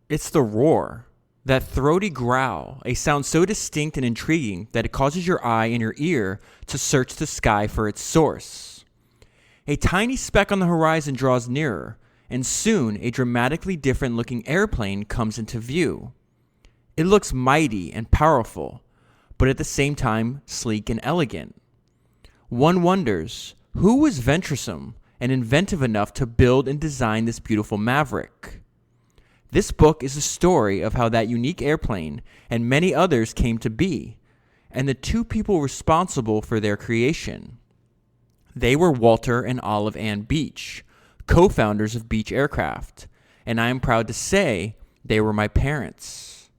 It's the roar, that throaty growl, a sound so distinct and intriguing that it causes your eye and your ear to search the sky for its source. A tiny speck on the horizon draws nearer, and soon a dramatically different looking airplane comes into view. It looks mighty and powerful, but at the same time sleek and elegant. One wonders, who was venturesome and inventive enough to build and design this beautiful maverick? This book is a story of how that unique airplane and many others came to be, and the two people responsible for their creation. They were Walter and Olive Ann Beech, co-founders of Beech Aircraft, and I am proud to say they were my parents.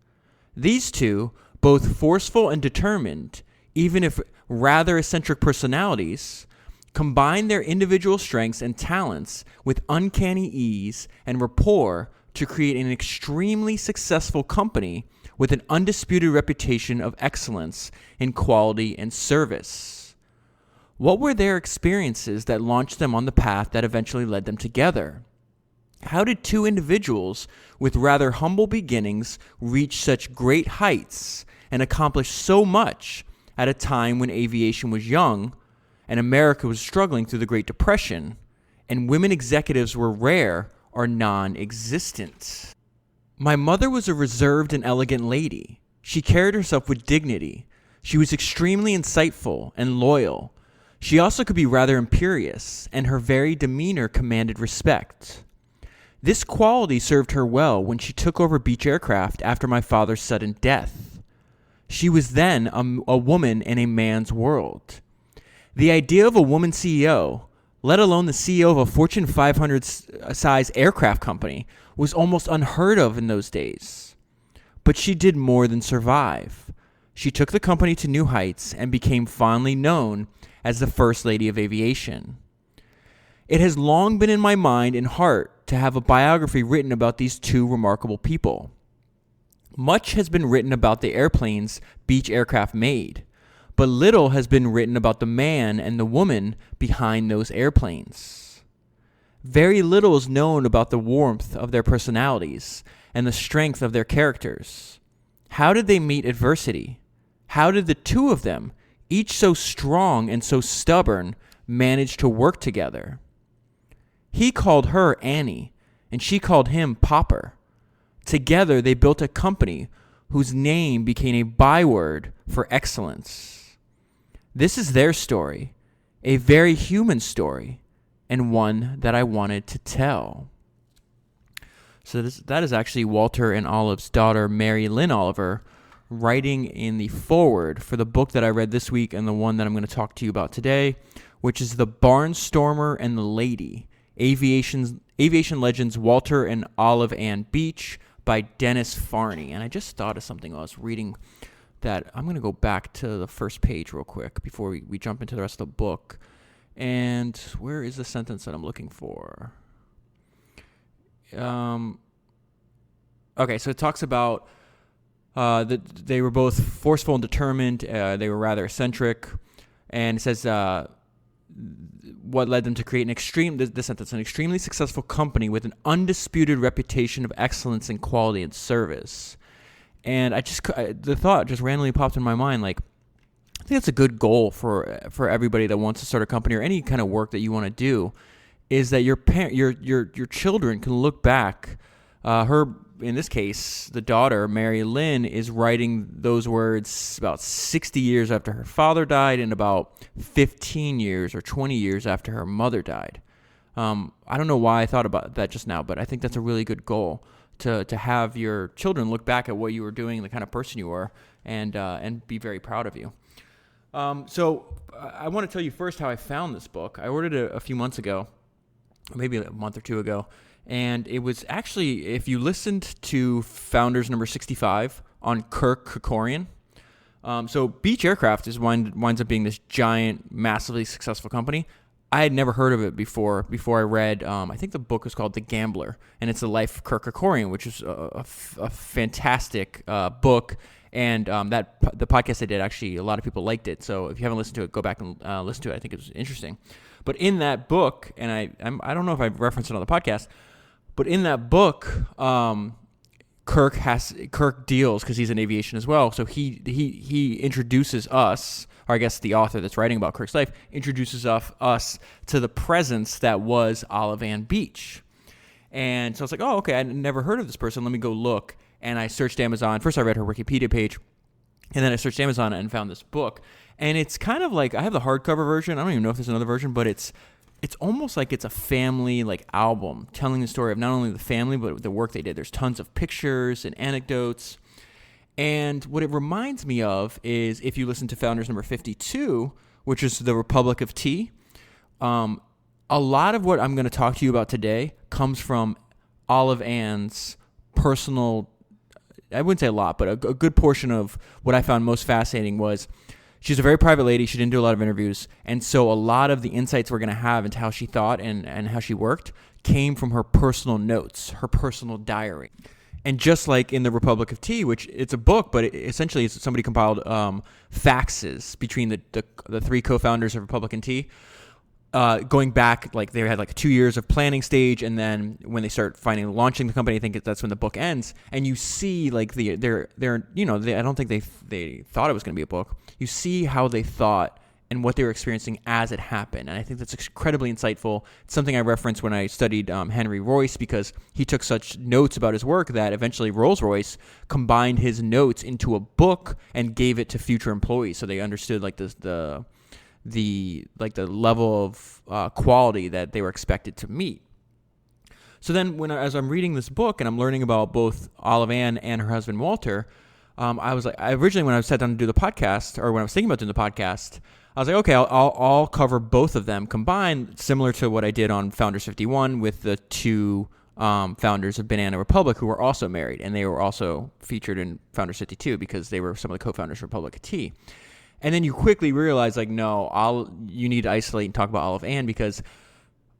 These two, both forceful and determined, even if rather eccentric personalities, combined their individual strengths and talents with uncanny ease and rapport to create an extremely successful company with an undisputed reputation of excellence in quality and service. What were their experiences that launched them on the path that eventually led them together? How did two individuals with rather humble beginnings reach such great heights and accomplish so much at a time when aviation was young and America was struggling through the Great Depression and women executives were rare or non-existent? My mother was a reserved and elegant lady. She carried herself with dignity. She was extremely insightful and loyal. She also could be rather imperious, and her very demeanor commanded respect. This quality served her well when she took over Beech Aircraft after my father's sudden death. She was then a woman in a man's world. The idea of a woman CEO, let alone the CEO of a Fortune 500 size aircraft company, was almost unheard of in those days. But she did more than survive. She took the company to new heights and became fondly known as the First Lady of Aviation. It has long been in my mind and heart to have a biography written about these two remarkable people. Much has been written about the airplanes Beech Aircraft made, but little has been written about the man and the woman behind those airplanes. Very little is known about the warmth of their personalities and the strength of their characters. How did they meet adversity? How did the two of them, each so strong and so stubborn, manage to work together? He called her Annie, and she called him Popper. Together they built a company whose name became a byword for excellence. This is their story, a very human story, and one that I wanted to tell. So that is actually Walter and Olive's daughter, Mary Lynn Oliver, writing in the foreword for the book that I read this week and the one that I'm going to talk to you about today, which is The Barnstormer and The Lady, Aviation Legends Walter and Olive Ann Beech by Dennis Farney. And I just thought of something while I was reading that. I'm going to go back to the first page real quick before we jump into the rest of the book. And where is the sentence that I'm looking for? Okay, so it talks about that they were both forceful and determined. They were rather eccentric. And it says what led them to create an extremely successful company with an undisputed reputation of excellence in quality and service. And the thought just randomly popped in my mind, like, I think that's a good goal for everybody that wants to start a company or any kind of work that you want to do, is that your children can look back. In this case, the daughter, Mary Lynn, is writing those words about 60 years after her father died and about 15 years or 20 years after her mother died. I don't know why I thought about that just now, but I think that's a really good goal to have your children look back at what you were doing, the kind of person you were, and be very proud of you. So I want to tell you first how I found this book. I ordered it a few months ago, maybe a month or two ago. And it was actually, if you listened to Founders number 65 on Kirk Kerkorian, so Beech Aircraft winds up being this giant, massively successful company. I had never heard of it before I read, I think the book was called The Gambler, and it's the life of Kirk Kerkorian, which is a fantastic book. And the podcast I did, actually, a lot of people liked it. So if you haven't listened to it, go back and listen to it. I think it was interesting. But in that book, and I don't know if I've referenced it on the podcast, but in that book, Kirk deals, because he's in aviation as well. So he introduces us, or I guess the author that's writing about Kirk's life introduces us to the presence that was Olive Ann Beech. And so I was like, oh, okay, I never heard of this person. Let me go look. And I searched Amazon. First, I read her Wikipedia page, and then I searched Amazon and found this book. And it's kind of like, I have the hardcover version. I don't even know if there's another version, but it's almost like it's a family album telling the story of not only the family, but the work they did. There's tons of pictures and anecdotes. And what it reminds me of is, if you listen to Founders number 52, which is the Republic of Tea, a lot of what I'm going to talk to you about today comes from Olive Ann's personal, I wouldn't say a lot, but a good portion of what I found most fascinating was, she's a very private lady. She didn't do a lot of interviews. And so a lot of the insights we're going to have into how she thought and how she worked came from her personal notes, her personal diary. And just like in the Republic of Tea, which it's a book, but essentially it's somebody compiled faxes between the three co-founders of Republic and Tea, going back, they had 2 years of planning stage, and then when they start finally launching the company, I think that's when the book ends. And you see I don't think they thought it was going to be a book. You see how they thought and what they were experiencing as it happened. And I think that's incredibly insightful. It's something I referenced when I studied Henry Royce, because he took such notes about his work that eventually Rolls-Royce combined his notes into a book and gave it to future employees, so they understood the level of quality that they were expected to meet. So then as I'm reading this book and I'm learning about both Olive Ann and her husband Walter, I was like, originally when I sat down to do the podcast, or when I was thinking about doing the podcast, I was like, okay, I'll cover both of them combined, similar to what I did on Founders 51 with the two founders of Banana Republic, who were also married, and they were also featured in Founders 52 because they were some of the co-founders of Republic of Tea. And then you quickly realize, no, you need to isolate and talk about Olive Ann, because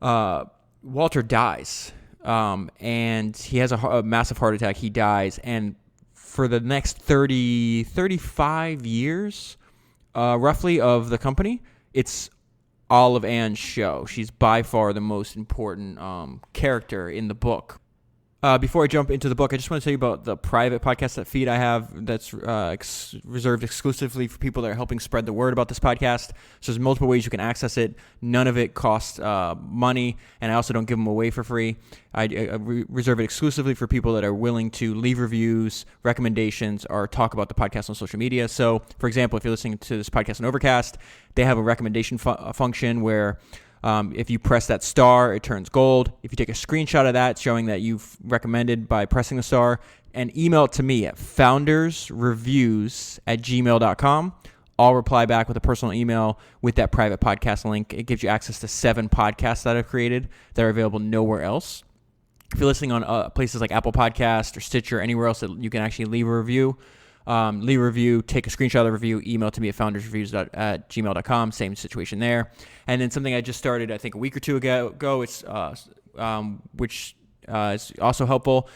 Walter dies, and he has a massive heart attack. He dies, and for the next 35 years, roughly, of the company, it's Olive Ann's show. She's by far the most important character in the book. Before I jump into the book, I just want to tell you about the private podcast feed I have that's reserved exclusively for people that are helping spread the word about this podcast. So there's multiple ways you can access it. None of it costs money, and I also don't give them away for free. I reserve it exclusively for people that are willing to leave reviews, recommendations, or talk about the podcast on social media. So, for example, if you're listening to this podcast on Overcast, they have a recommendation function where if you press that star, it turns gold. If you take a screenshot of that showing that you've recommended by pressing the star, and email it to me at foundersreviews@gmail.com, I'll reply back with a personal email with that private podcast link. It gives you access to 7 podcasts that I've created that are available nowhere else. If you're listening on places like Apple Podcast or Stitcher, anywhere else that you can actually leave a review, take a screenshot of the review, email to me at foundersreviews@gmail.com. Same situation there. And then something I just started, I think a week or two ago, which is also helpful,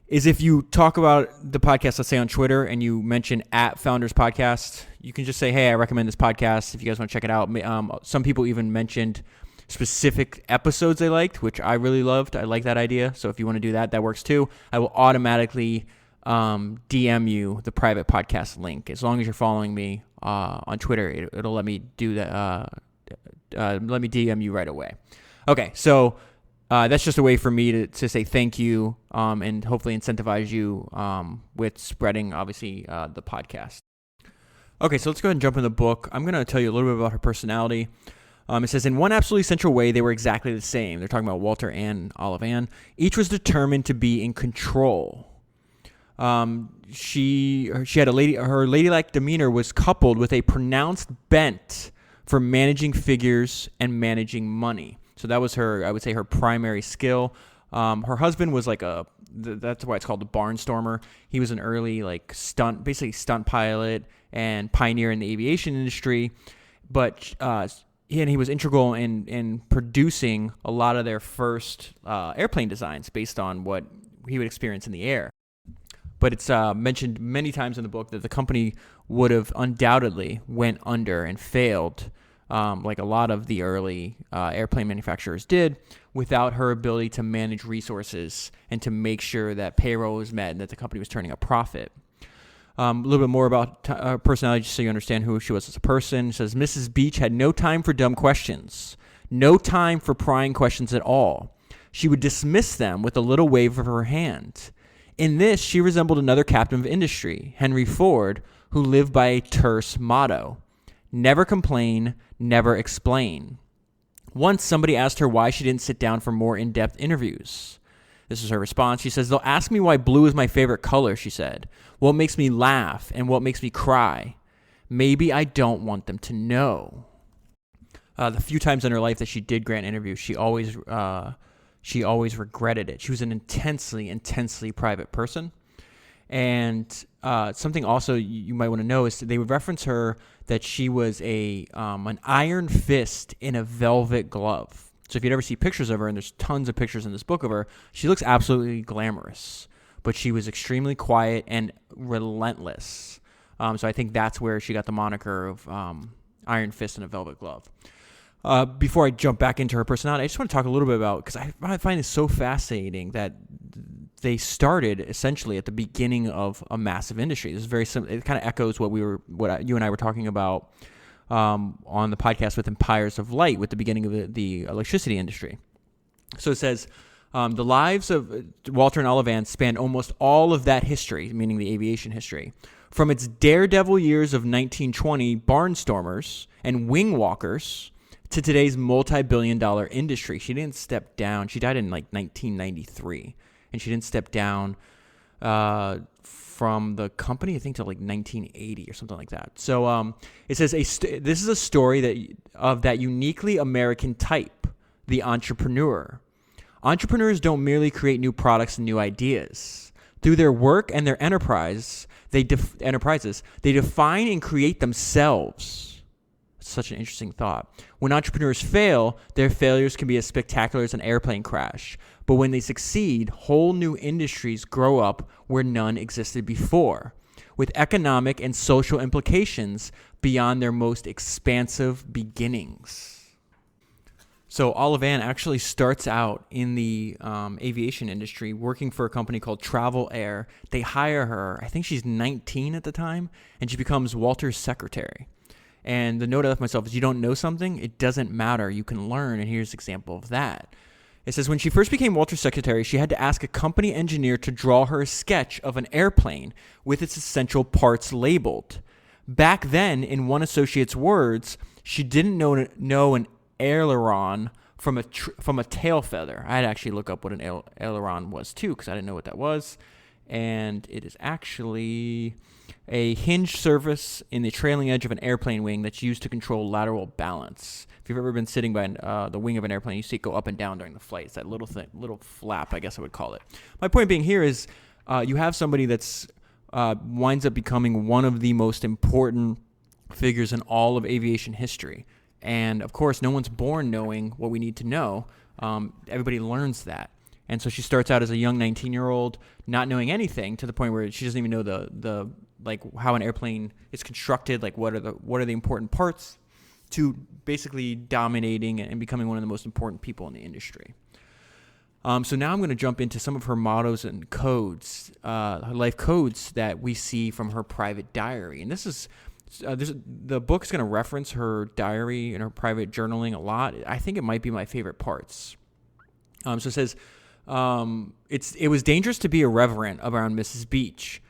is if you talk about the podcast, let's say on Twitter, and you mention @Founders Podcast, you can just say, hey, I recommend this podcast if you guys want to check it out. Some people even mentioned specific episodes they liked, which I really loved. I like that idea. So if you want to do that, that works too. I will automatically DM you the private podcast link. As long as you're following me on Twitter, it'll let me do that. Let me DM you right away. Okay, so that's just a way for me to say thank you and hopefully incentivize you with spreading, obviously, the podcast. Okay, so let's go ahead and jump in the book. I'm going to tell you a little bit about her personality. It says, in one absolutely central way, they were exactly the same. They're talking about Walter and Olive Ann. Each was determined to be in control. She had her ladylike demeanor was coupled with a pronounced bent for managing figures and managing money. So that was I would say, her primary skill. Her husband was that's why it's called the Barnstormer. He was an early stunt pilot and pioneer in the aviation industry, but he was integral in producing a lot of their first airplane designs based on what he would experience in the air. But it's mentioned many times in the book that the company would have undoubtedly went under and failed like a lot of the early airplane manufacturers did, without her ability to manage resources and to make sure that payroll was met and that the company was turning a profit. A little bit more about her personality, just so you understand who she was as a person. It says, Mrs. Beech had no time for dumb questions, no time for prying questions at all. She would dismiss them with a little wave of her hand. In this, she resembled another captain of industry, Henry Ford, who lived by a terse motto: never complain, never explain. Once somebody asked her why she didn't sit down for more in-depth interviews. This is her response. She says, they'll ask me why blue is my favorite color, she said. What makes me laugh and what makes me cry. Maybe I don't want them to know. The few times in her life that she did grant interviews, she always regretted it. She was an intensely private person. And something also you might want to know is they would reference her that she was an iron fist in a velvet glove. So if you'd ever see pictures of her, and there's tons of pictures in this book of her, she looks absolutely glamorous. But she was extremely quiet and relentless. So I think that's where she got the moniker of iron fist in a velvet glove. Before I jump back into her personality, I just want to talk a little bit about, because I find it so fascinating that they started essentially at the beginning of a massive industry. This is very simple. It kind of echoes what you and I were talking about on the podcast with Empires of Light, with the beginning of the electricity industry. So it says, the lives of Walter and Olivan span almost all of that history, meaning the aviation history. From its daredevil years of 1920 barnstormers and wing walkers to today's multi-billion-dollar industry. She didn't step down. She died in like 1993, and she didn't step down from the company, I think, till like 1980 or something like that. So it says this is a story of that uniquely American type, the entrepreneur. Entrepreneurs don't merely create new products and new ideas. Through their work and their enterprises, they define and create themselves. Such an interesting thought. When entrepreneurs fail, their failures can be as spectacular as an airplane crash. But when they succeed, whole new industries grow up where none existed before, with economic and social implications beyond their most expansive beginnings. So Olivan actually starts out in the aviation industry working for a company called Travel Air. They hire her, I think she's 19 at the time, and she becomes Walter's secretary. And the note I left myself is, you don't know something, it doesn't matter. You can learn, and here's an example of that. It says, when she first became Walter's secretary, she had to ask a company engineer to draw her a sketch of an airplane with its essential parts labeled. Back then, in one associate's words, she didn't know an aileron from a tail feather. I had to actually look up what an aileron was, too, because I didn't know what that was. And it is actually a hinged surface in the trailing edge of an airplane wing that's used to control lateral balance. If you've ever been sitting by the wing of an airplane, you see it go up and down during the flight. It's that little flap, I guess I would call it. My point being here is you have somebody that's winds up becoming one of the most important figures in all of aviation history. And, of course, no one's born knowing what we need to know. Everybody learns that. And so she starts out as a young 19-year-old, not knowing anything, to the point where she doesn't even know the like how an airplane is constructed, like what are the important parts, to basically dominating and becoming one of the most important people in the industry. So now I'm going to jump into some of her mottos and codes, her life codes that we see from her private diary. And this is the book is going to reference her diary and her private journaling a lot. I think it might be my favorite parts. So it says, it was dangerous to be irreverent around Mrs. Beech.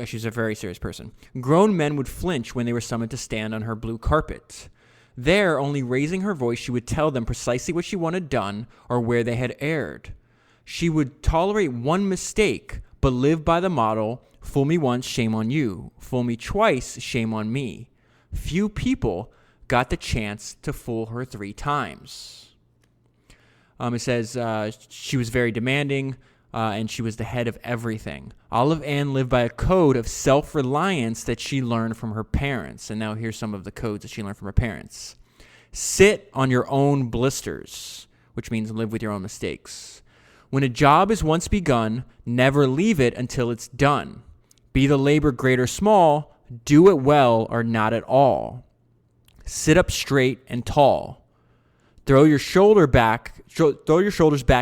She's a very serious person. Grown men would flinch when they were summoned to stand on her blue carpet. There, only raising her voice, she would tell them precisely what she wanted done or where they had erred. She would tolerate one mistake, but live by the motto, fool me once, shame on you. Fool me twice, shame on me. Few people got the chance to fool her 3 times. It says she was very demanding, and she was the head of everything. Olive Ann lived by a code of self-reliance that she learned from her parents. And now here's some of the codes that she learned from her parents. Sit on your own blisters, which means live with your own mistakes. When a job is once begun, never leave it until it's done. Be the labor great or small, do it well or not at all. Sit up straight and tall. Throw your shoulders back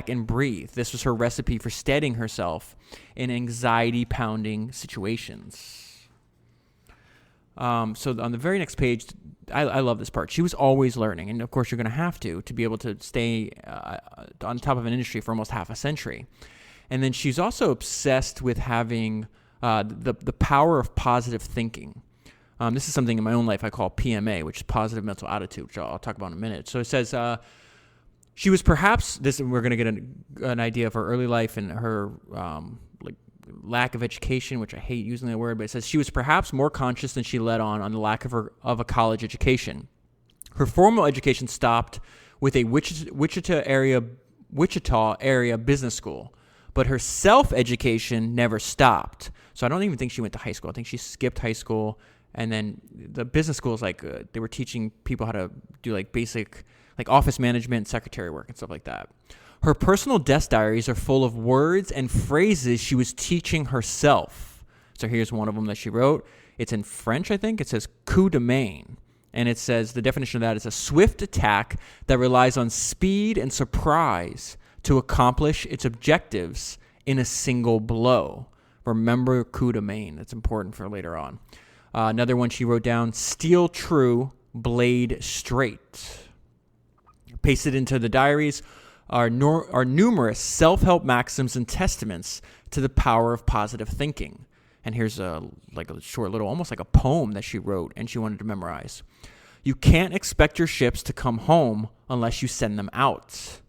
and breathe. This was her recipe for steadying herself in anxiety-pounding situations. So on the very next page, I love this part. She was always learning, and of course you're going to have to be able to stay on top of an industry for almost half a century. And then she's also obsessed with having the power of positive thinking. This is something in my own life I call PMA, which is positive mental attitude, which I'll talk about in a minute. So it says she was perhaps we're going to get an idea of her early life and her lack of education, which I hate using that word, but it says she was perhaps more conscious than she let on the lack of a college education. Her formal education stopped with a Wichita area business school, but her self-education never stopped. So I don't even think she went to high school. I think she skipped high school, and then the business schools, they were teaching people how to do basic office management, secretary work, and stuff like that. Her personal desk diaries are full of words and phrases she was teaching herself. So here's one of them that she wrote. It's in French, I think. It says coup de main. And it says the definition of that is a swift attack that relies on speed and surprise to accomplish its objectives in a single blow. Remember coup de main. That's important for later on. Another one she wrote down, steel true, blade straight. Pasted into the diaries are numerous self-help maxims and testaments to the power of positive thinking. And here's a short little, almost like a poem that she wrote and she wanted to memorize. You can't expect your ships to come home unless you send them out.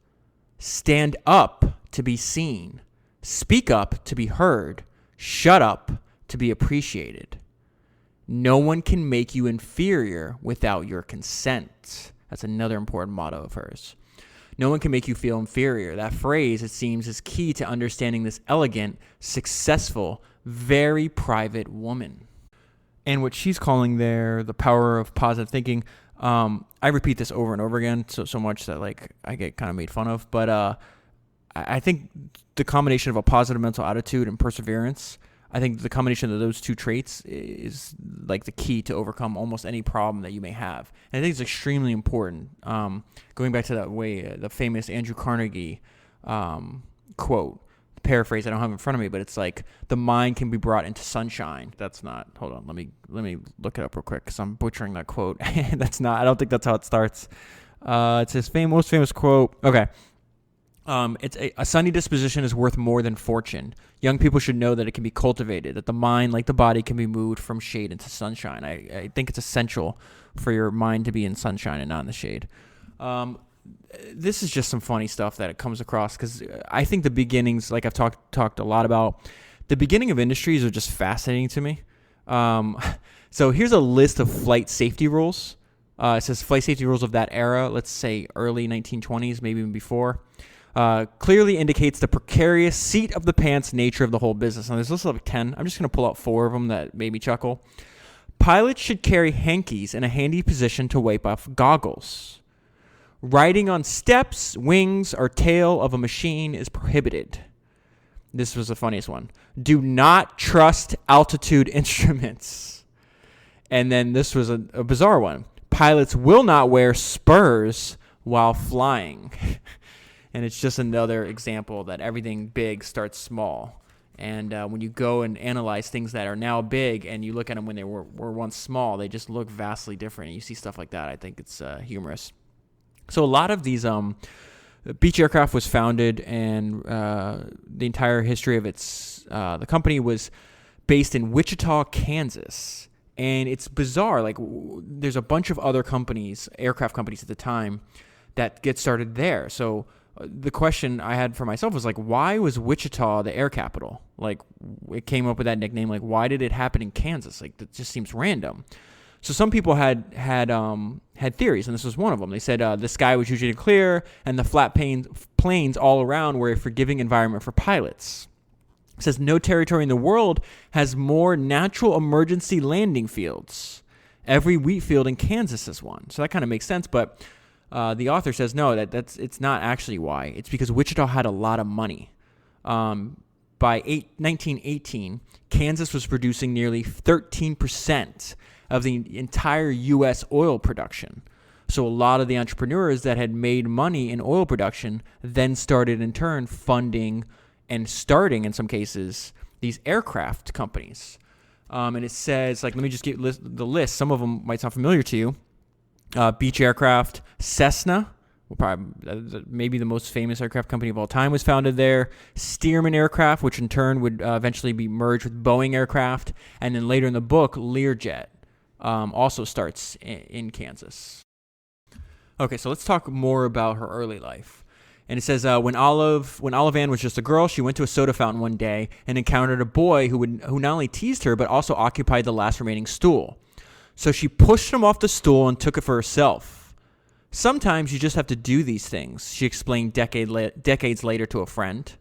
Stand up to be seen. Speak up to be heard. Shut up to be appreciated. No one can make you inferior without your consent. That's another important motto of hers. No one can make you feel inferior. That phrase, it seems, is key to understanding this elegant, successful, very private woman. And what she's calling there the power of positive thinking, I repeat this over and over again so much that I get kind of made fun of. But I think the combination of a positive mental attitude and perseverance, I think the combination of those two traits is the key to overcome almost any problem that you may have. And I think it's extremely important. Going back to the famous Andrew Carnegie quote, paraphrase I don't have in front of me, but it's the mind can be brought into sunshine. That's not. Hold on, let me look it up real quick because I'm butchering that quote. That's not. I don't think that's how it starts. It's his most famous quote. Okay. It's a sunny disposition is worth more than fortune. Young people should know that it can be cultivated, that the mind, like the body, can be moved from shade into sunshine. I think it's essential for your mind to be in sunshine and not in the shade. This is just some funny stuff that it comes across because I think the beginnings, like I've talked a lot about, the beginning of industries are just fascinating to me. So here's a list of flight safety rules. It says flight safety rules of that era, let's say early 1920s, maybe even before. Clearly indicates the precarious seat of the pants nature of the whole business. Now, there's listed 10. I'm just going to pull out 4 of them that made me chuckle. Pilots should carry hankies in a handy position to wipe off goggles. Riding on steps, wings, or tail of a machine is prohibited. This was the funniest one. Do not trust altitude instruments. And then this was a bizarre one. Pilots will not wear spurs while flying. And it's just another example that everything big starts small. And when you go and analyze things that are now big and you look at them when they were once small, they just look vastly different. And you see stuff like that. I think it's humorous. So a lot of these Beech Aircraft was founded, and the entire history of the company was based in Wichita, Kansas. And it's bizarre. There's a bunch of other companies, aircraft companies at the time, that get started there. So the question I had for myself was why was Wichita the air capital? It came up with that nickname. Why did it happen in Kansas? That just seems random. So some people had theories, and this was one of them. They said the sky was usually clear, and the flat plains all around were a forgiving environment for pilots. It says no territory in the world has more natural emergency landing fields. Every wheat field in Kansas is one. So that kind of makes sense, but the author says no, it's not actually why. It's because Wichita had a lot of money. By 1918, Kansas was producing nearly 13% of the entire U.S. oil production. So a lot of the entrepreneurs that had made money in oil production then started in turn funding and starting, in some cases, these aircraft companies. And it says, let me just get the list. Some of them might sound familiar to you. Beech Aircraft, Cessna, maybe the most famous aircraft company of all time, was founded there. Stearman Aircraft, which in turn would eventually be merged with Boeing Aircraft. And then later in the book, Learjet also starts in Kansas. Okay, so let's talk more about her early life. And it says, when Olive Ann was just a girl, she went to a soda fountain one day and encountered a boy who not only teased her, but also occupied the last remaining stool. So she pushed him off the stool and took it for herself. Sometimes you just have to do these things, she explained decades later to a friend.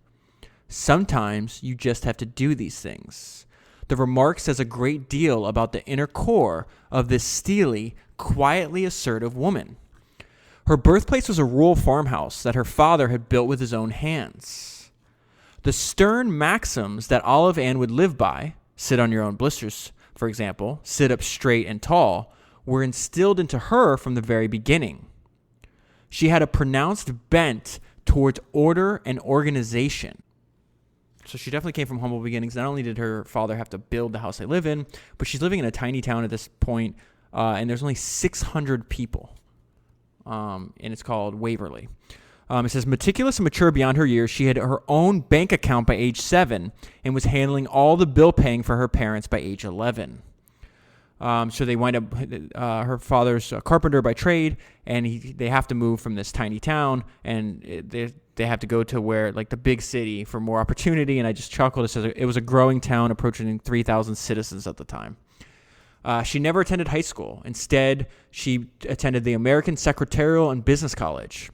Sometimes you just have to do these things. The remark says a great deal about the inner core of this steely, quietly assertive woman. Her birthplace was a rural farmhouse that her father had built with his own hands. The stern maxims that Olive Ann would live by, sit on your own blisters, for example, sit up straight and tall, were instilled into her from the very beginning. She had a pronounced bent towards order and organization. So she definitely came from humble beginnings. Not only did her father have to build the house they live in, but she's living in a tiny town at this point, and there's only 600 people. And it's called Waverly. It says, meticulous and mature beyond her years, she had her own bank account by age 7 and was handling all the bill paying for her parents by age 11. So they wind up, her father's a carpenter by trade, and they have to move from this tiny town, and they have to go to where, the big city for more opportunity. And I just chuckled. It says it was a growing town approaching 3,000 citizens at the time. She never attended high school. Instead, she attended the American Secretarial and Business College.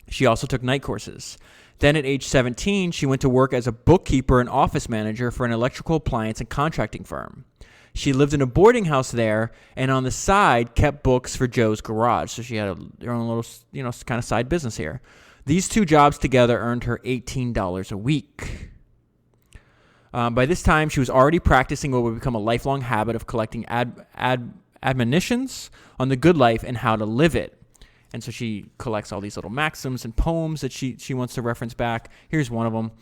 She also took night courses. Then at age 17, she went to work as a bookkeeper and office manager for an electrical appliance and contracting firm. She lived in a boarding house there, and on the side kept books for Joe's Garage. So she had her own little, kind of side business here. These two jobs together earned her $18 a week. By this time, she was already practicing what would become a lifelong habit of collecting admonitions on the good life and how to live it. And so she collects all these little maxims and poems that she wants to reference back. Here's one of them.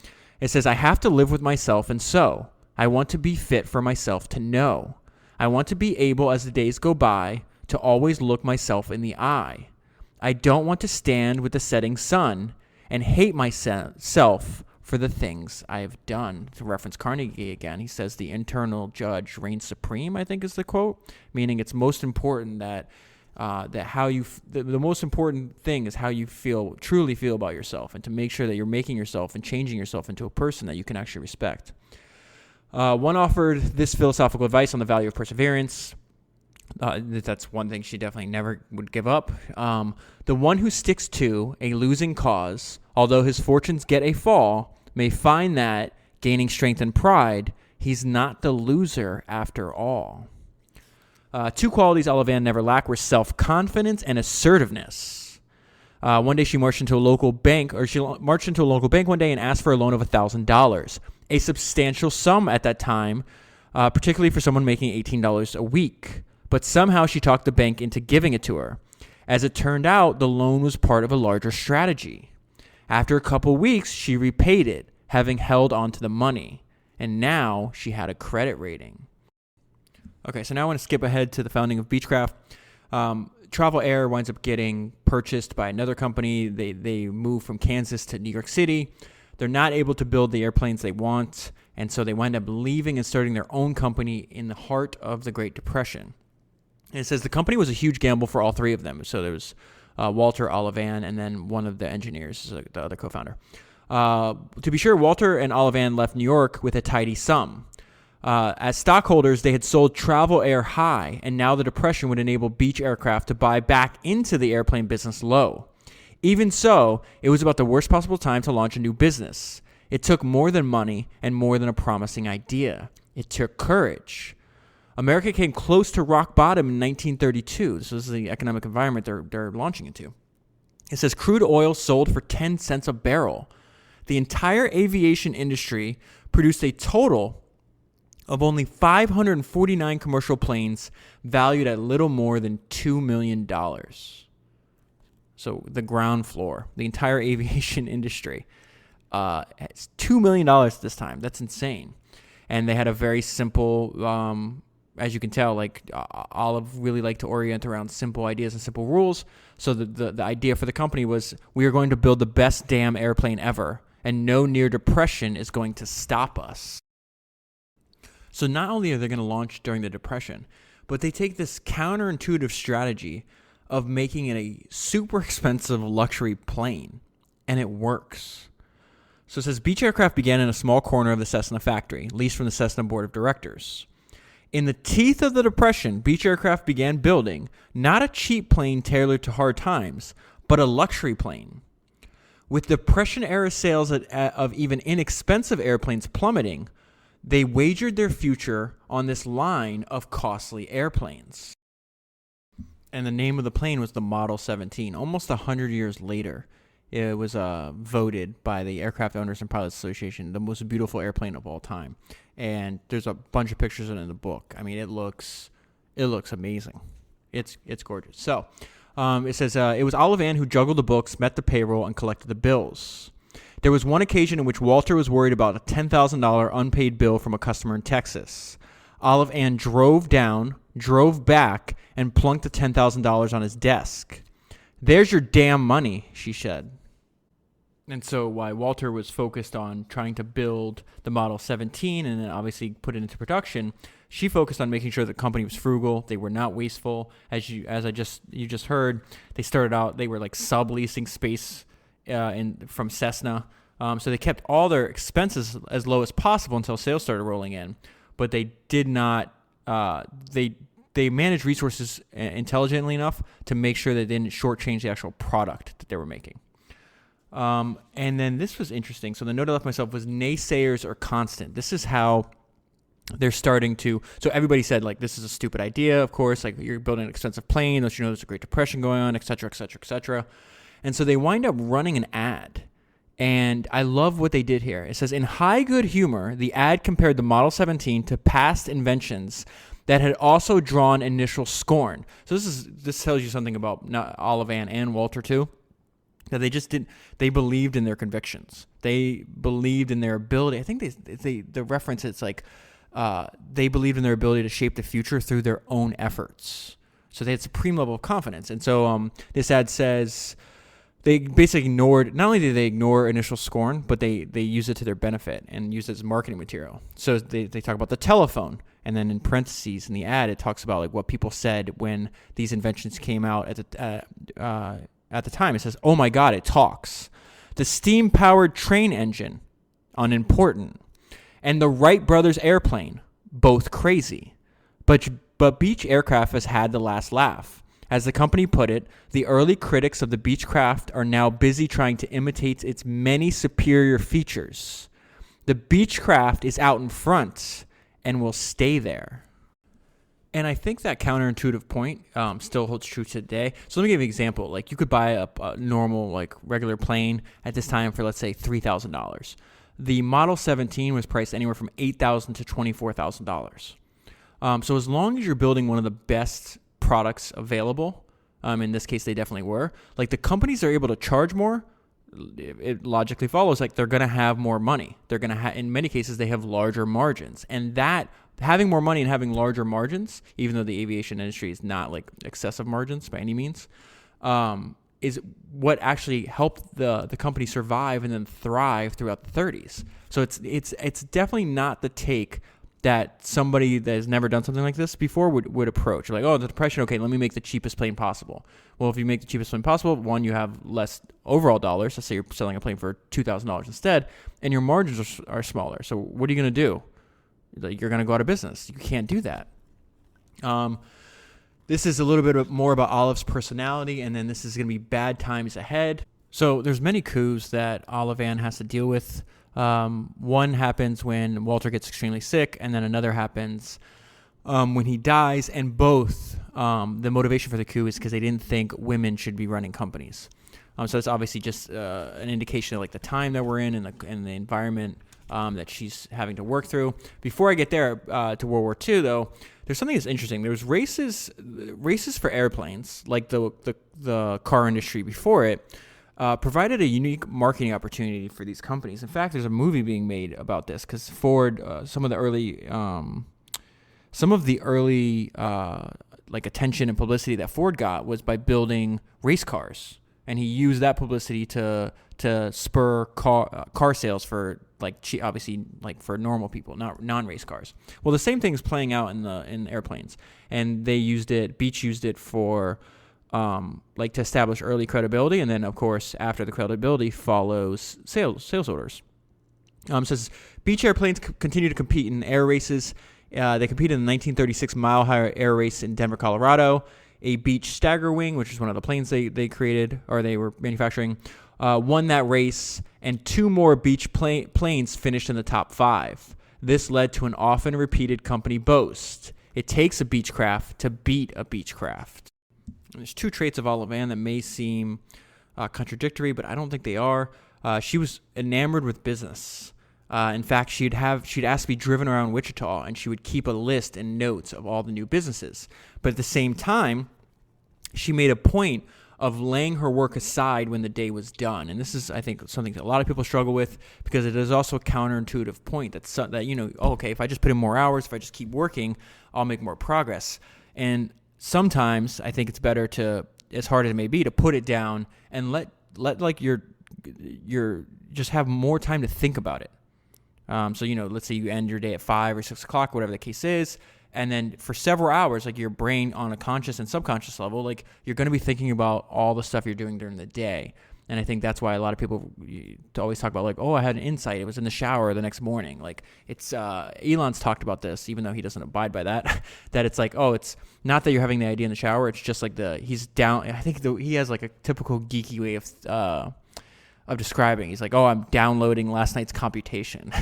It says, I have to live with myself, and so I want to be fit for myself to know. I want to be able, as the days go by, to always look myself in the eye. I don't want to stand with the setting sun and hate myself for the things I have done. To reference Carnegie again, he says the internal judge reigns supreme, I think is the quote, meaning it's most important that the most important thing is how you truly feel about yourself, and to make sure that you're making yourself and changing yourself into a person that you can actually respect. One offered this philosophical advice on the value of perseverance. That's one thing she definitely never would give up. The one who sticks to a losing cause, although his fortunes get a fall, may find that, gaining strength and pride, he's not the loser after all. Two qualities Olive Ann never lacked were self-confidence and assertiveness. One day she marched into a local bank one day and asked for a loan of $1,000, a substantial sum at that time, particularly for someone making $18 a week. But somehow she talked the bank into giving it to her. As it turned out, the loan was part of a larger strategy. After a couple weeks, she repaid it, having held on to the money. And now she had a credit rating. Okay, so now I want to skip ahead to the founding of Beechcraft. Travel Air winds up getting purchased by another company. They move from Kansas to New York City. They're not able to build the airplanes they want, and so they wind up leaving and starting their own company in the heart of the Great Depression. And it says the company was a huge gamble for all three of them. So there was Walter, Olive Ann, and then one of the engineers, the other co-founder. To be sure, Walter and Olive Ann left New York with a tidy sum. As stockholders, they had sold Travel Air high, and now the Depression would enable Beech Aircraft to buy back into the airplane business low. Even so, it was about the worst possible time to launch a new business. It took more than money and more than a promising idea. It took courage. America came close to rock bottom in 1932. This was the economic environment they're launching into. It says crude oil sold for 10 cents a barrel. The entire aviation industry produced a total of only 549 commercial planes valued at little more than $2 million. So the ground floor, the entire aviation industry, it's $2 million at this time. That's insane. And they had a very simple, as you can tell, like Olive really liked to orient around simple ideas and simple rules. So the idea for the company was, we are going to build the best damn airplane ever, and no near depression is going to stop us. So not only are they going to launch during the Depression, but they take this counterintuitive strategy of making it a super expensive luxury plane, and it works. So it says, Beech Aircraft began in a small corner of the Cessna factory, leased from the Cessna board of directors. In the teeth of the Depression, Beech Aircraft began building not a cheap plane tailored to hard times, but a luxury plane. With Depression-era sales of even inexpensive airplanes plummeting, they wagered their future on this line of costly airplanes. And the name of the plane was the Model 17. Almost 100 years later, it was voted by the Aircraft Owners and Pilots Association the most beautiful airplane of all time. And there's a bunch of pictures of it in the book. I mean, it looks amazing. It's gorgeous. So it says, it was Olive Ann who juggled the books, met the payroll, and collected the bills. There was one occasion in which Walter was worried about a $10,000 unpaid bill from a customer in Texas. Olive Ann drove back, and plunked the $10,000 on his desk. "There's your damn money," she said. And so while Walter was focused on trying to build the Model 17 and then obviously put it into production, she focused on making sure the company was frugal. They were not wasteful. As you just heard, they were like subleasing space from Cessna. So they kept all their expenses as low as possible until sales started rolling in. But they did not. They managed resources intelligently enough to make sure they didn't shortchange the actual product that they were making. And then this was interesting. So the note I left myself was, naysayers are constant. This is how they're starting to. So everybody said, like, this is a stupid idea. Of course, like, you're building an expensive plane. Don't you know there's a Great Depression going on, et cetera, et cetera, et cetera. And so they wind up running an ad. And I love what they did here. It says, in high good humor, the ad compared the Model 17 to past inventions that had also drawn initial scorn. So this tells you something about Olive Ann and Walter too, that they believed in their convictions. They believed in their ability. I think the reference, it's like they believed in their ability to shape the future through their own efforts. So they had supreme level of confidence. And so this ad says, they basically ignored, not only did they ignore initial scorn, but they use it to their benefit and use it as marketing material. So they talk about the telephone, and then in parentheses in the ad, it talks about like what people said when these inventions came out at the time. It says, "Oh my God, it talks." The steam-powered train engine, unimportant. And the Wright brothers airplane, both crazy. But Beech Aircraft has had the last laugh. As the company put it, the early critics of the Beechcraft are now busy trying to imitate its many superior features. The Beechcraft is out in front and will stay there. And I think that counterintuitive point still holds true today. So let me give you an example. Like, you could buy a normal, like, regular plane at this time for, let's say, $3,000. The Model 17 was priced anywhere from $8,000 to $24,000. So as long as you're building one of the best products available, in this case they definitely were, like, the companies are able to charge more, it logically follows, like, they're going to have more money. They're going to in many cases they have larger margins, and that having more money and having larger margins, even though the aviation industry is not like excessive margins by any means, is what actually helped the company survive and then thrive throughout the 30s. So it's definitely not the take that somebody that has never done something like this before would approach. Like, oh, the Depression, okay, let me make the cheapest plane possible. Well, if you make the cheapest plane possible, one, you have less overall dollars. Let's say you're selling a plane for $2,000 instead, and your margins are smaller. So what are you going to do? Like, you're going to go out of business. You can't do that. This is a little bit more about Olive's personality, and then this is going to be bad times ahead. So there's many coups that Olive Ann has to deal with. One happens when Walter gets extremely sick, and then another happens when he dies. And both, the motivation for the coup is because they didn't think women should be running companies. So it's obviously just an indication of like the time that we're in and the environment that she's having to work through. Before I get there to World War II, though, there's something that's interesting. There was races for airplanes, like the car industry before it, provided a unique marketing opportunity for these companies. In fact, there's a movie being made about this because Ford, some of the early like attention and publicity that Ford got was by building race cars, and he used that publicity to spur car sales for obviously like for normal people, not non-race cars. Well, the same thing is playing out in airplanes, and Beech used it for to establish early credibility, and then of course after the credibility follows sales orders. Says Beech airplanes continue to compete in air races. They competed in the 1936 Mile High Air Race in Denver, Colorado. A Beech Stagger Wing, which is one of the planes they created or they were manufacturing, won that race, and 2 more Beech planes finished in the top 5. This led to an often repeated company boast. It takes a Beechcraft to beat a Beechcraft. There's 2 traits of Olive Ann that may seem contradictory, but I don't think they are. She was enamored with business. In fact, she'd ask to be driven around Wichita, and she would keep a list and notes of all the new businesses. But at the same time, she made a point of laying her work aside when the day was done. And this is, I think, something that a lot of people struggle with, because it is also a counterintuitive point that if I just put in more hours, if I just keep working, I'll make more progress. And sometimes I think it's better to, as hard as it may be, to put it down and let like your just have more time to think about it. Let's say you end your day at 5 or 6 o'clock, whatever the case is, and then for several hours, like your brain on a conscious and subconscious level, like you're going to be thinking about all the stuff you're doing during the day. And I think that's why a lot of people always talk about like, oh, I had an insight. It was in the shower the next morning. Like it's, Elon's talked about this, even though he doesn't abide by that, that it's like, oh, it's not that you're having the idea in the shower. It's just like he's down. I think he has like a typical geeky way of describing. He's like, oh, I'm downloading last night's computation.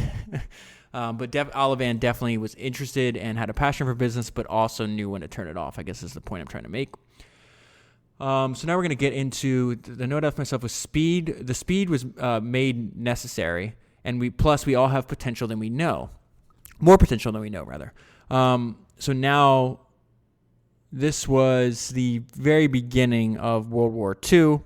But Olive Ann definitely was interested and had a passion for business, but also knew when to turn it off, I guess is the point I'm trying to make. So now we're going to get into the note I left myself was speed. The speed was made necessary, and we all have potential than we know. More potential than we know, rather. So now this was the very beginning of World War II.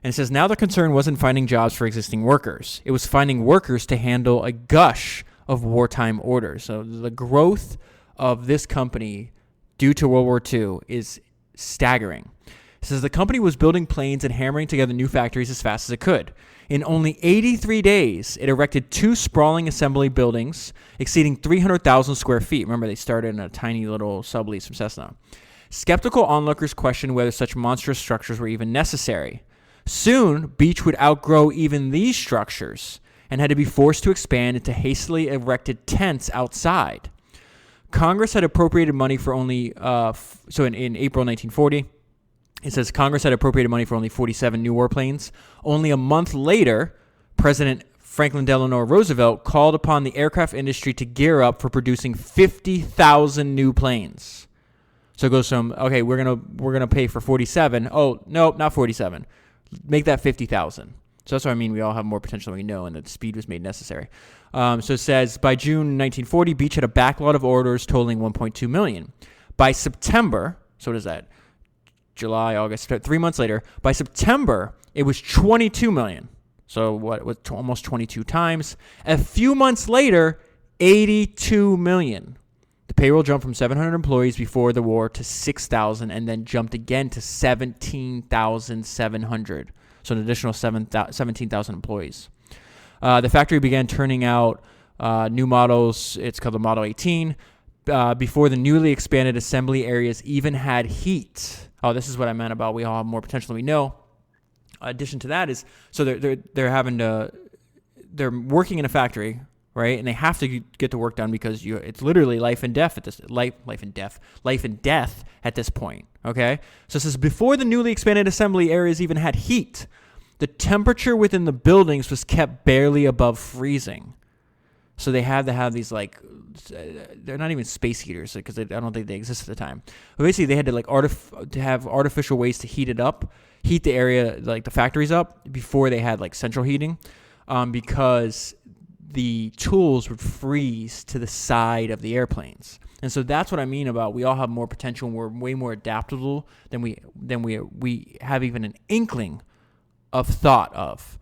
And it says, now the concern wasn't finding jobs for existing workers. It was finding workers to handle a gush of wartime orders. So the growth of this company due to World War II is staggering. It says the company was building planes and hammering together new factories as fast as it could. In only 83 days, it erected 2 sprawling assembly buildings exceeding 300,000 square feet. Remember, they started in a tiny little sublease from Cessna. Skeptical onlookers questioned whether such monstrous structures were even necessary. Soon, Beech would outgrow even these structures and had to be forced to expand into hastily erected tents outside. Congress had appropriated money for only, in April 1940, it says Congress had appropriated money for only 47 new warplanes. Only a month later, President Franklin Delano Roosevelt called upon the aircraft industry to gear up for producing 50,000 new planes. So it goes from, okay, we're gonna pay for 47. Oh, no, not 47. Make that 50,000. So that's what I mean. We all have more potential than we know, and the speed was made necessary. So it says by June 1940, Beech had a backlog of orders totaling 1.2 million. By September, so what is that? July, August, 3 months later. By September, it was 22 million. So what was almost 22 times. A few months later, 82 million. The payroll jumped from 700 employees before the war to 6,000, and then jumped again to 17,700. So an additional 17,000 employees. The factory began turning out new models. It's called the Model 18. Before the newly expanded assembly areas even had heat. Oh, this is what I meant about we all have more potential than we know. Addition to that is, so they're working in a factory, right? And they have to get the work done because it's literally life and death at this point. Okay, so it says before the newly expanded assembly areas even had heat, the temperature within the buildings was kept barely above freezing. So they had to have these they're not even space heaters because I don't think they exist at the time. But basically, they had to have artificial ways to heat the area, like the factories up, before they had central heating, because the tools would freeze to the side of the airplanes. And so that's what I mean about we all have more potential and we're way more adaptable than we have even an inkling of thought of.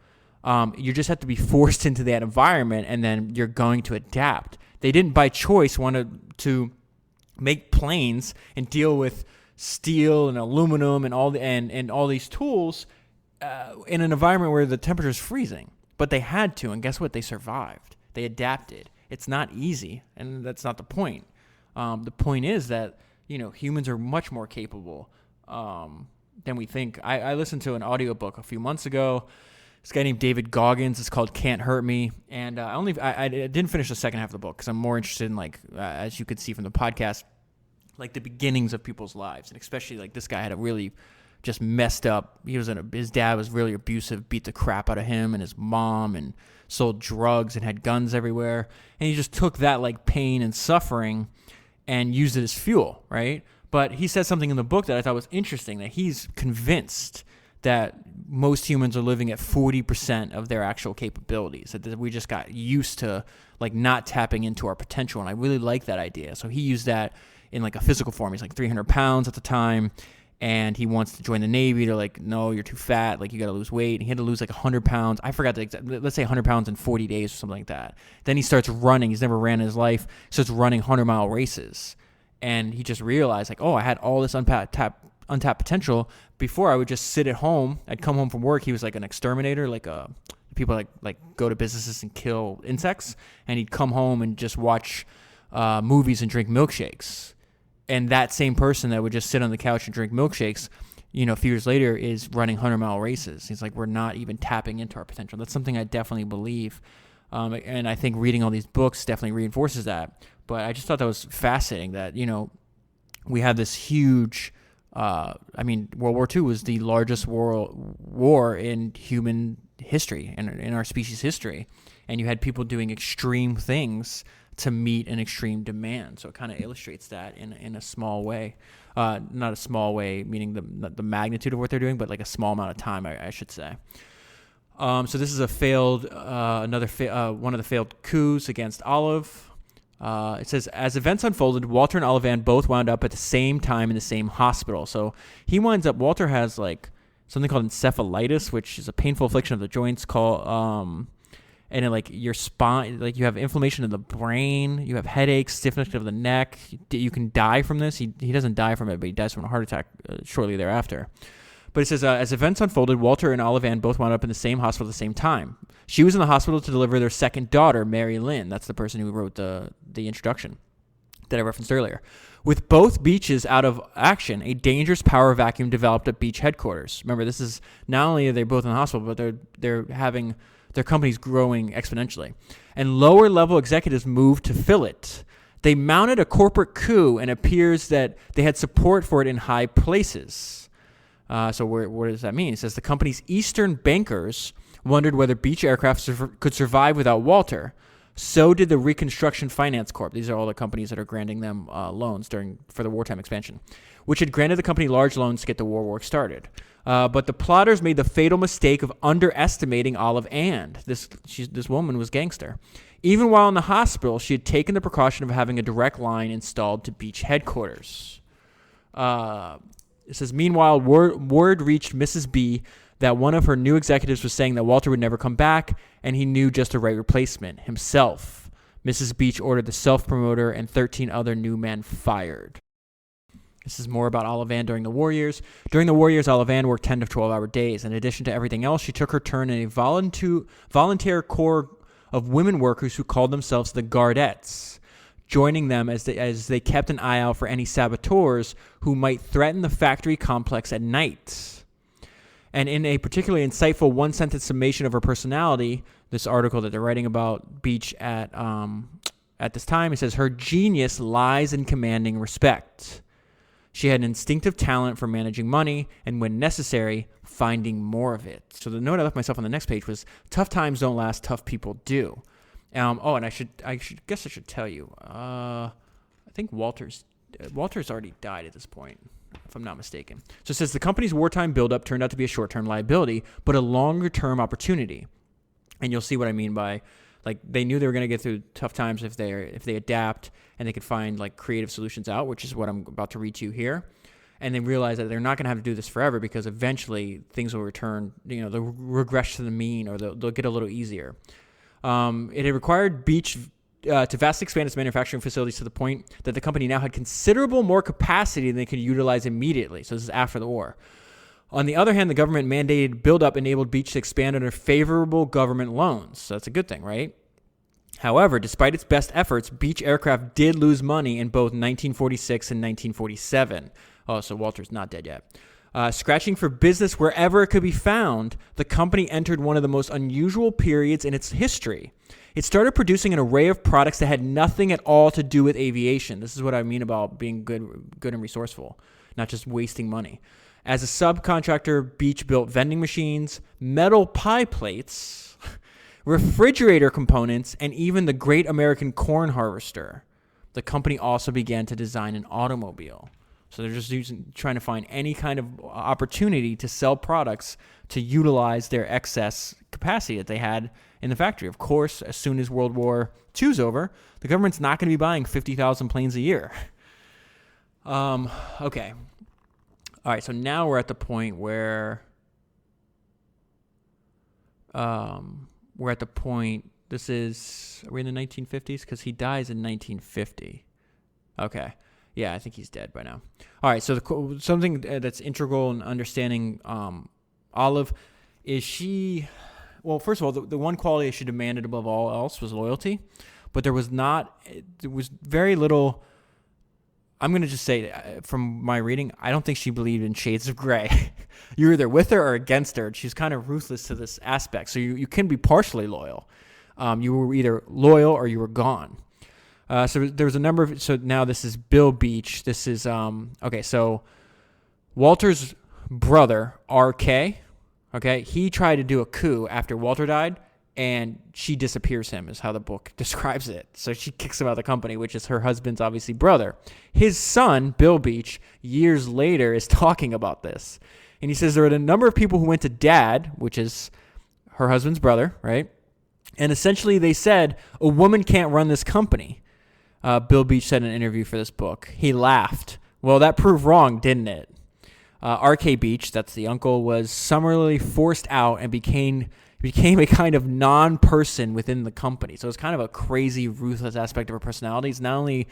You just have to be forced into that environment, and then you're going to adapt. They didn't by choice want to make planes and deal with steel and aluminum and all these tools in an environment where the temperature is freezing. But they had to, and guess what? They survived. They adapted. It's not easy, and that's not the point. The point is that, humans are much more capable than we think. I listened to an audiobook a few months ago. This guy named David Goggins. It's called Can't Hurt Me. And I didn't finish the second half of the book because I'm more interested in, as you could see from the podcast, the beginnings of people's lives. And especially, this guy had a really just messed up. His dad was really abusive, beat the crap out of him and his mom, and sold drugs and had guns everywhere. And he just took that, pain and suffering and used it as fuel, right? But he said something in the book that I thought was interesting, that he's convinced that most humans are living at 40% of their actual capabilities, that we just got used to not tapping into our potential. And I really like that idea. So he used that in a physical form. He's 300 pounds at the time, and he wants to join the Navy. They're no, you're too fat, you got to lose weight. And he had to lose 100 pounds. I forgot the exact, let's say 100 pounds in 40 days or something like that. Then he starts running. He's never ran in his life. Starts running 100-mile races. And he just realized, I had all this untapped potential. Before, I would just sit at home. I'd come home from work. He was an exterminator, people go to businesses and kill insects. And he'd come home and just watch movies and drink milkshakes. And that same person that would just sit on the couch and drink milkshakes, a few years later is running 100-mile races. He's we're not even tapping into our potential. That's something I definitely believe. And I think reading all these books definitely reinforces that. But I just thought that was fascinating that, we have this huge, World War II was the largest war in human history and in our species history. And you had people doing extreme things to meet an extreme demand. So it kind of illustrates that in a small way. Not a small way, meaning the magnitude of what they're doing, but a small amount of time, I should say. So this is a failed, one of the failed coups against Olive. It says, as events unfolded, Walter and Olivan both wound up at the same time in the same hospital. So Walter has something called encephalitis, which is a painful affliction of the joints and your spine, you have inflammation of the brain, you have headaches, stiffness of the neck. You can die from this. He doesn't die from it, but he dies from a heart attack shortly thereafter. But it says, as events unfolded, Walter and Olivan both wound up in the same hospital at the same time. She was in the hospital to deliver their second daughter, Mary Lynn. That's the person who wrote the introduction that I referenced earlier. With both Beeches out of action, a dangerous power vacuum developed at Beech headquarters. Remember, this is not only are they both in the hospital, but they're having their company's growing exponentially. And lower-level executives moved to fill it. They mounted a corporate coup, and it appears that they had support for it in high places. So what does that mean? It says the company's eastern bankers wondered whether Beech Aircraft could survive without Walter. So did the Reconstruction Finance Corp. These are all the companies that are granting them loans for the wartime expansion, which had granted the company large loans to get the war work started. But the plotters made the fatal mistake of underestimating Olive Ann. This woman was gangster. Even while in the hospital, she had taken the precaution of having a direct line installed to Beech headquarters. It says, meanwhile, word reached Mrs. B that one of her new executives was saying that Walter would never come back, and he knew just the right replacement, himself. Mrs. Beech ordered the self-promoter and 13 other new men fired. This is more about Olivan during the war years. During the war years, Olivan worked 10 to 12-hour days. In addition to everything else, she took her turn in a volunteer corps of women workers who called themselves the Gardettes, joining them as they kept an eye out for any saboteurs who might threaten the factory complex at night. And in a particularly insightful one-sentence summation of her personality, this article that they're writing about Beech at this time, it says, her genius lies in commanding respect. She had an instinctive talent for managing money and, when necessary, finding more of it. So the note I left myself on the next page was, tough times don't last, tough people do. And I should tell you, I think Walter's already died at this point, if I'm not mistaken. So it says the company's wartime buildup turned out to be a short-term liability, but a longer-term opportunity. And you'll see what I mean by Like, they knew they were going to get through tough times if they adapt and they could find like creative solutions out, which is what I'm about to read to you here. And they realize that they're not going to have to do this forever because eventually things will return, they'll regress to the mean, or they'll get a little easier. It had required Beech to vastly expand its manufacturing facilities to the point that the company now had considerable more capacity than they could utilize immediately. So this is after the war. On the other hand, the government mandated buildup enabled Beech to expand under favorable government loans. So that's a good thing, right? However, despite its best efforts, Beech Aircraft did lose money in both 1946 and 1947. Oh, so Walter's not dead yet. Scratching for business wherever it could be found, the company entered one of the most unusual periods in its history. It started producing an array of products that had nothing at all to do with aviation. This is what I mean about being good and resourceful, not just wasting money. As a subcontractor, Beech built vending machines, metal pie plates, refrigerator components, and even the Great American Corn Harvester. The company also began to design an automobile. So they're just trying to find any kind of opportunity to sell products to utilize their excess capacity that they had in the factory. Of course, as soon as World War II is over, the government's not going to be buying 50,000 planes a year. Okay. All right, so now we're at the point where are we in the 1950s? Because he dies in 1950. Okay. Yeah, I think he's dead by now. All right, so something that's integral in understanding Olive is well, first of all, the one quality she demanded above all else was loyalty, but there was very little. I'm going to just say, from my reading, I don't think she believed in shades of gray. You're either with her or against her. She's kind of ruthless to this aspect. So you can be partially loyal. You were either loyal or you were gone. So there was a number of, so now this is Bill Beech. This is, okay, so Walter's brother, RK, okay, he tried to do a coup after Walter died, and she disappears him, is how the book describes it. So she kicks him out of the company, which is her husband's obviously brother. His son, Bill Beech, years later is talking about this. And he says there were a number of people who went to Dad, which is her husband's brother, right? And essentially they said, a woman can't run this company. Bill Beech said in an interview for this book. He laughed. Well, that proved wrong, didn't it? R.K. Beech, that's the uncle, was summarily forced out and became a kind of non-person within the company. So it's kind of a crazy, ruthless aspect of her personality. It's not only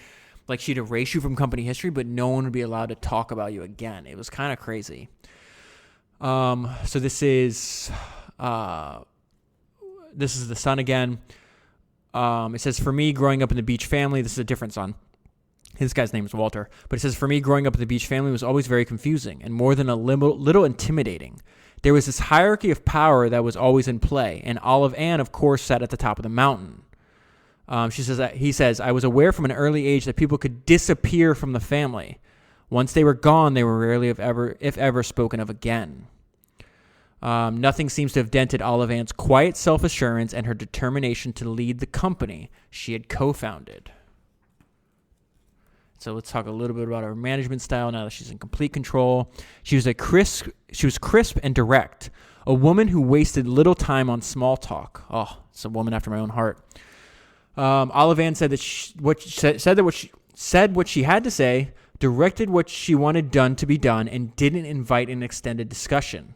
like she'd erase you from company history, but no one would be allowed to talk about you again. It was kind of crazy. So this is the son again. It says, for me, growing up in the Beech family, this is a different son. This guy's name is Walter. But it says, for me, growing up in the Beech family was always very confusing and more than a little intimidating. There was this hierarchy of power that was always in play, and Olive Ann, of course, sat at the top of the mountain. He says, I was aware from an early age that people could disappear from the family. Once they were gone, they were rarely, if ever, spoken of again. Nothing seems to have dented Olive Ann's quiet self-assurance and her determination to lead the company she had co-founded. So let's talk a little bit about her management style now that she's in complete control. She was crisp and direct, a woman who wasted little time on small talk. Oh, it's a woman after my own heart. Olive Ann said what she had to say, directed what she wanted done to be done, and didn't invite an extended discussion.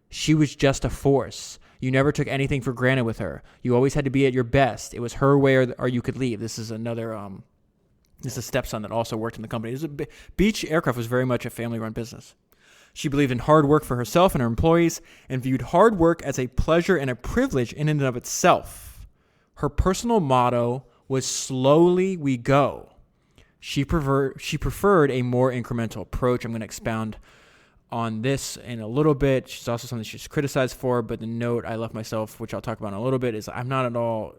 She was just a force. You never took anything for granted with her. You always had to be at your best. It was her way or you could leave. This is another. This is a stepson that also worked in the company. Beech Aircraft was very much a family-run business. She believed in hard work for herself and her employees and viewed hard work as a pleasure and a privilege in and of itself. Her personal motto was slowly we go. She preferred a more incremental approach. I'm going to expound on this in a little bit. She's also something she's criticized for, but the note I left myself, which I'll talk about in a little bit, is I'm not at all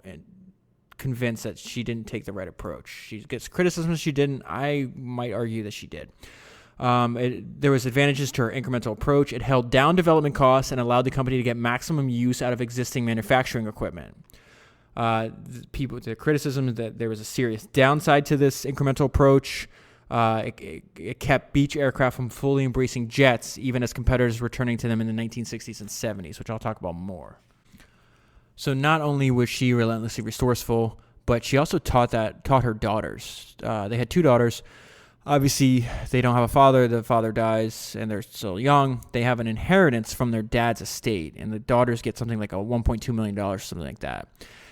convinced that she didn't take the right approach. She gets criticism she didn't. I might argue that she did. There was advantages to her incremental approach. It held down development costs and allowed the company to get maximum use out of existing manufacturing equipment. The criticism is that there was a serious downside to this incremental approach. It kept Beech Aircraft from fully embracing jets, even as competitors returning to them in the 1960s and 70s, which I'll talk about more. So not only was she relentlessly resourceful, but she also taught her daughters. They had 2 daughters. Obviously, they don't have a father. The father dies, and they're still young. They have an inheritance from their dad's estate, and the daughters get something like a $1.2 million, something like that.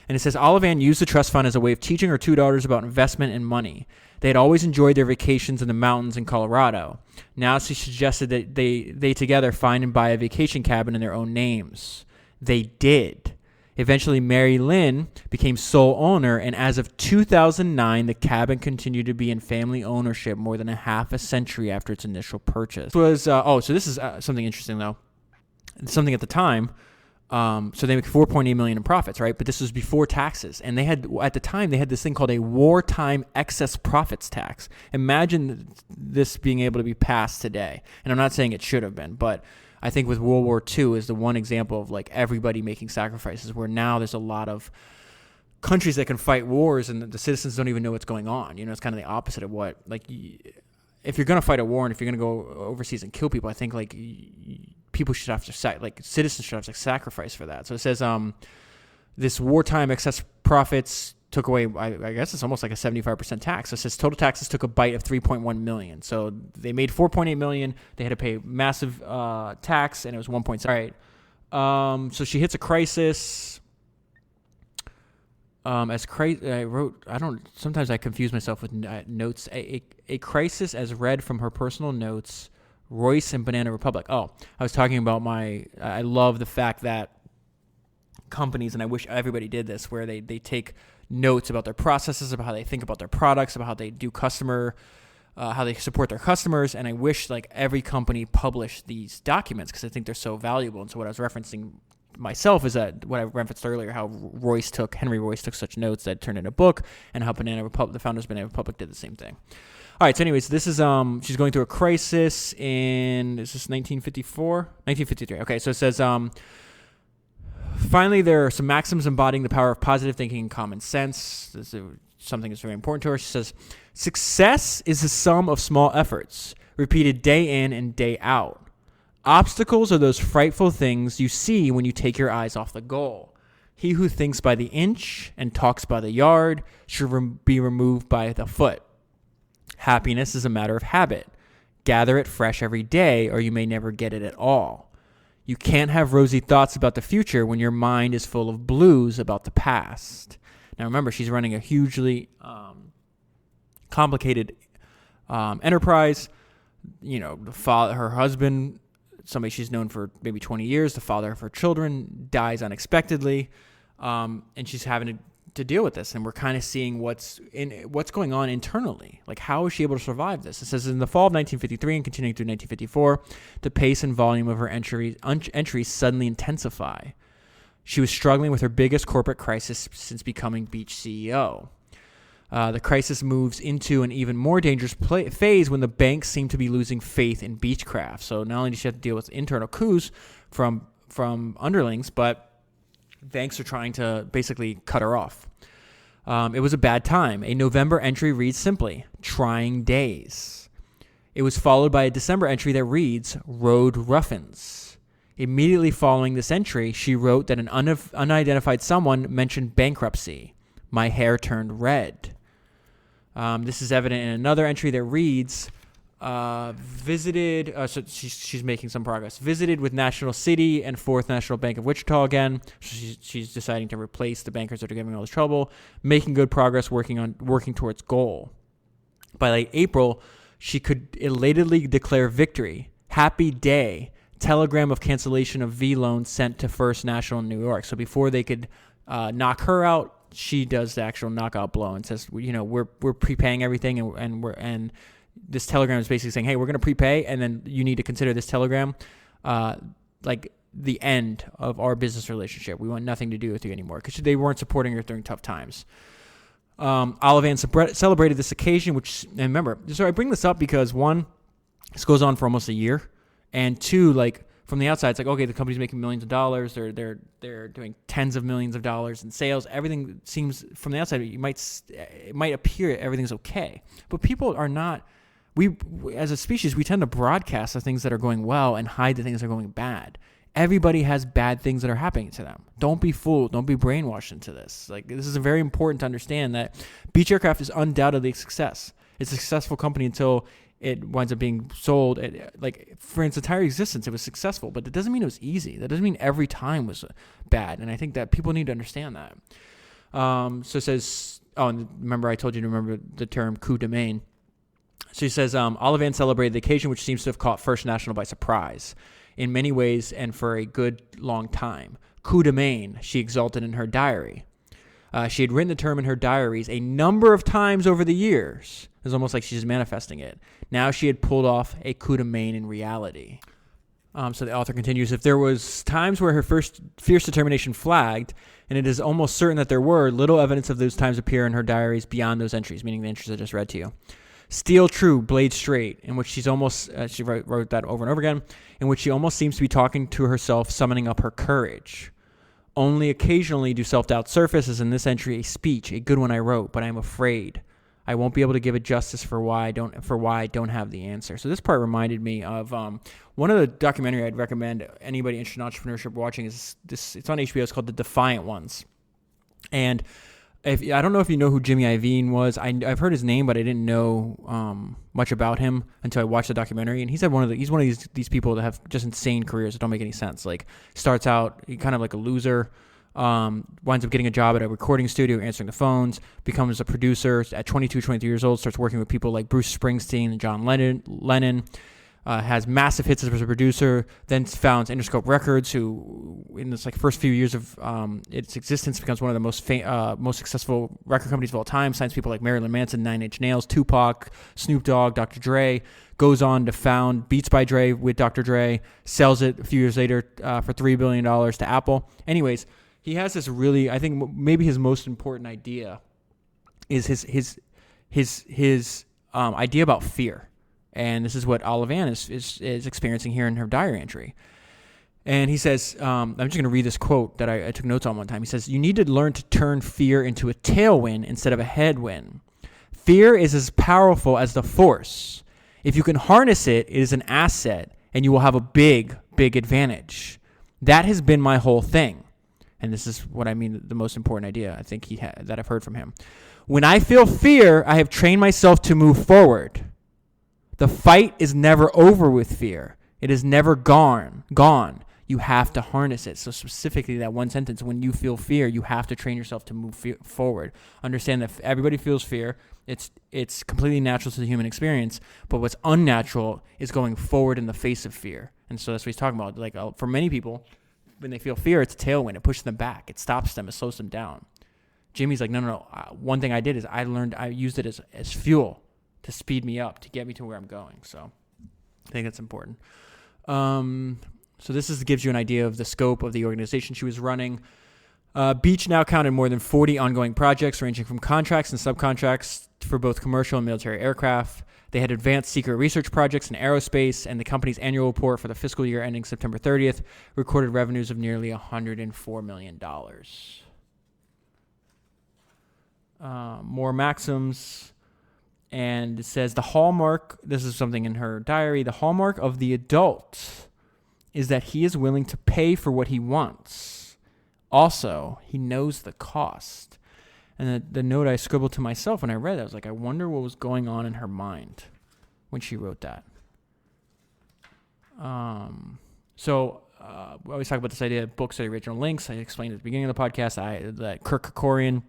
And it says, Olivan used the trust fund as a way of teaching her 2 daughters about investment and money. They had always enjoyed their vacations in the mountains in Colorado. Now she suggested that they together find and buy a vacation cabin in their own names. They did. Eventually, Mary Lynn became sole owner, and as of 2009, the cabin continued to be in family ownership more than a half a century after its initial purchase. So this is something interesting, though. Something at the time. So they make $4.8 million in profits, right? But this was before taxes, and at the time they had this thing called a wartime excess profits tax. Imagine this being able to be passed today, and I'm not saying it should have been, but I think with World War II is the one example of like everybody making sacrifices, where now there's a lot of countries that can fight wars and the citizens don't even know what's going on. You know, it's kind of the opposite of what, like, if you're going to fight a war and if you're going to go overseas and kill people, I think like people should have to citizens should have to sacrifice for that. So it says this wartime excess profits took away, I guess it's almost like a 75% tax. So it says total taxes took a bite of $3.1 million. So they made $4.8 million. They had to pay massive tax, and it was 1.6. All right. So she hits a crisis. Sometimes I confuse myself with notes. A crisis as read from her personal notes, Royce and Banana Republic. Oh, I was talking about I love the fact that companies, and I wish everybody did this, where they take notes about their processes, about how they think about their products, about how they do how they support their customers. And I wish like every company published these documents, because I think they're so valuable. And so what I was referencing myself is that what I referenced earlier, how Henry Royce took such notes that turned into a book, and how the founders of Banana Republic did the same thing. All right, so anyways, this is she's going through a crisis is this 1954? 1953. Okay, so it says finally, there are some maxims embodying the power of positive thinking and common sense. This is something that's very important to her. She says, success is the sum of small efforts, repeated day in and day out. Obstacles are those frightful things you see when you take your eyes off the goal. He who thinks by the inch and talks by the yard should be removed by the foot. Happiness is a matter of habit. Gather it fresh every day, or you may never get it at all. You can't have rosy thoughts about the future when your mind is full of blues about the past. Now remember, she's running a hugely complicated enterprise. You know, her husband, somebody she's known for maybe 20 years, the father of her children, dies unexpectedly, and she's having to deal with this. And we're kind of seeing what's going on internally. Like, how is she able to survive this? It says in the fall of 1953 and continuing through 1954, the pace and volume of her entries suddenly intensify. She was struggling with her biggest corporate crisis since becoming Beech CEO. The crisis moves into an even more dangerous phase when the banks seem to be losing faith in Beechcraft. So not only does she have to deal with internal coups from underlings, but banks are trying to basically cut her off. It was a bad time. A November entry reads simply, trying days. It was followed by a December entry that reads, road roughins. Immediately following this entry, she wrote that an unidentified someone mentioned bankruptcy. My hair turned red. This is evident in another entry that reads, visited, so she's making some progress. Visited with National City and Fourth National Bank of Wichita again. So she's deciding to replace the bankers that are giving all this trouble. Making good progress, working towards goal. By late April, she could elatedly declare victory. Happy day. Telegram of cancellation of V loan sent to First National in New York. So before they could knock her out, she does the actual knockout blow and says, you know, we're prepaying everything, and this telegram is basically saying, hey, we're going to prepay, and then you need to consider this telegram like the end of our business relationship. We want nothing to do with you anymore, because they weren't supporting her during tough times. Olivan celebrated this occasion, and remember, so I bring this up because, one, this goes on for almost a year, and two, like, from the outside, it's like, okay, the company's making millions of dollars. They're doing tens of millions of dollars in sales. Everything seems, from the outside, it might appear everything's okay. But people are not. We, as a species, we tend to broadcast the things that are going well and hide the things that are going bad. Everybody has bad things that are happening to them. Don't be fooled. Don't be brainwashed into this. Like, this is very important to understand that Beech Aircraft is undoubtedly a success. It's a successful company until it winds up being sold. Like, for its entire existence, it was successful, but that doesn't mean it was easy. That doesn't mean every time was bad. And I think that people need to understand that. So it says, and remember I told you to remember the term coup de main. So he says, Olivan celebrated the occasion, which seems to have caught First National by surprise in many ways and for a good long time. Coup de main, she exulted in her diary. She had written the term in her diaries a number of times over the years. It was almost like she's manifesting it. Now she had pulled off a coup de main in reality. So the author continues, if there was times where her first fierce determination flagged, and it is almost certain that there were, little evidence of those times appear in her diaries beyond those entries, meaning the entries I just read to you. Steel true, blade straight, in which she's almost, she wrote that over and over again, in which she almost seems to be talking to herself, summoning up her courage. Only occasionally do self-doubts surface, as in this entry, a speech, a good one I wrote, but I am afraid I won't be able to give it justice for why I don't have the answer. So this part reminded me of one of the documentary I'd recommend anybody interested in entrepreneurship watching is this. It's on HBO. It's called The Defiant Ones, and I don't know if you know who Jimmy Iovine was. I've heard his name, but I didn't know much about him until I watched the documentary. And he's one of these people that have just insane careers that don't make any sense. Like, starts out kind of like a loser, winds up getting a job at a recording studio, answering the phones, becomes a producer at 22, 23 years old, starts working with people like Bruce Springsteen and John Lennon. Has massive hits as a producer, then founds Interscope Records, who in its first few years of its existence becomes one of the most successful record companies of all time. Signs people like Marilyn Manson, Nine Inch Nails, Tupac, Snoop Dogg, Dr. Dre. Goes on to found Beats by Dre with Dr. Dre. Sells it a few years later for $3 billion to Apple. Anyways, he has this really, I think maybe his most important idea is his idea about fear. And this is what Olivan is experiencing here in her diary entry. And he says, I'm just going to read this quote that I took notes on one time. He says, you need to learn to turn fear into a tailwind instead of a headwind. Fear is as powerful as the force. If you can harness it, it is an asset, and you will have a big, big advantage. That has been my whole thing. And this is what I mean, the most important idea I think that I've heard from him. When I feel fear, I have trained myself to move forward. The fight is never over with fear. It is never gone. You have to harness it. So specifically that one sentence, when you feel fear, you have to train yourself to move forward. Understand that everybody feels fear. It's completely natural to the human experience. But what's unnatural is going forward in the face of fear. And so that's what he's talking about. Like, for many people, when they feel fear, it's a tailwind. It pushes them back. It stops them. It slows them down. Jimmy's like, no. One thing I did is I used it as fuel to speed me up, to get me to where I'm going. So I think that's important. So this gives you an idea of the scope of the organization she was running. Beech now counted more than 40 ongoing projects, ranging from contracts and subcontracts for both commercial and military aircraft. They had advanced secret research projects in aerospace, and the company's annual report for the fiscal year ending September 30th recorded revenues of nearly $104 million. More maxims. And it says the hallmark, this is something in her diary, the hallmark of the adult is that he is willing to pay for what he wants. Also, he knows the cost. And the note I scribbled to myself when I read that, I was like, I wonder what was going on in her mind when she wrote that. So we always talk about this idea of books are the original links. I explained at the beginning of the podcast that Kirk Kerkorian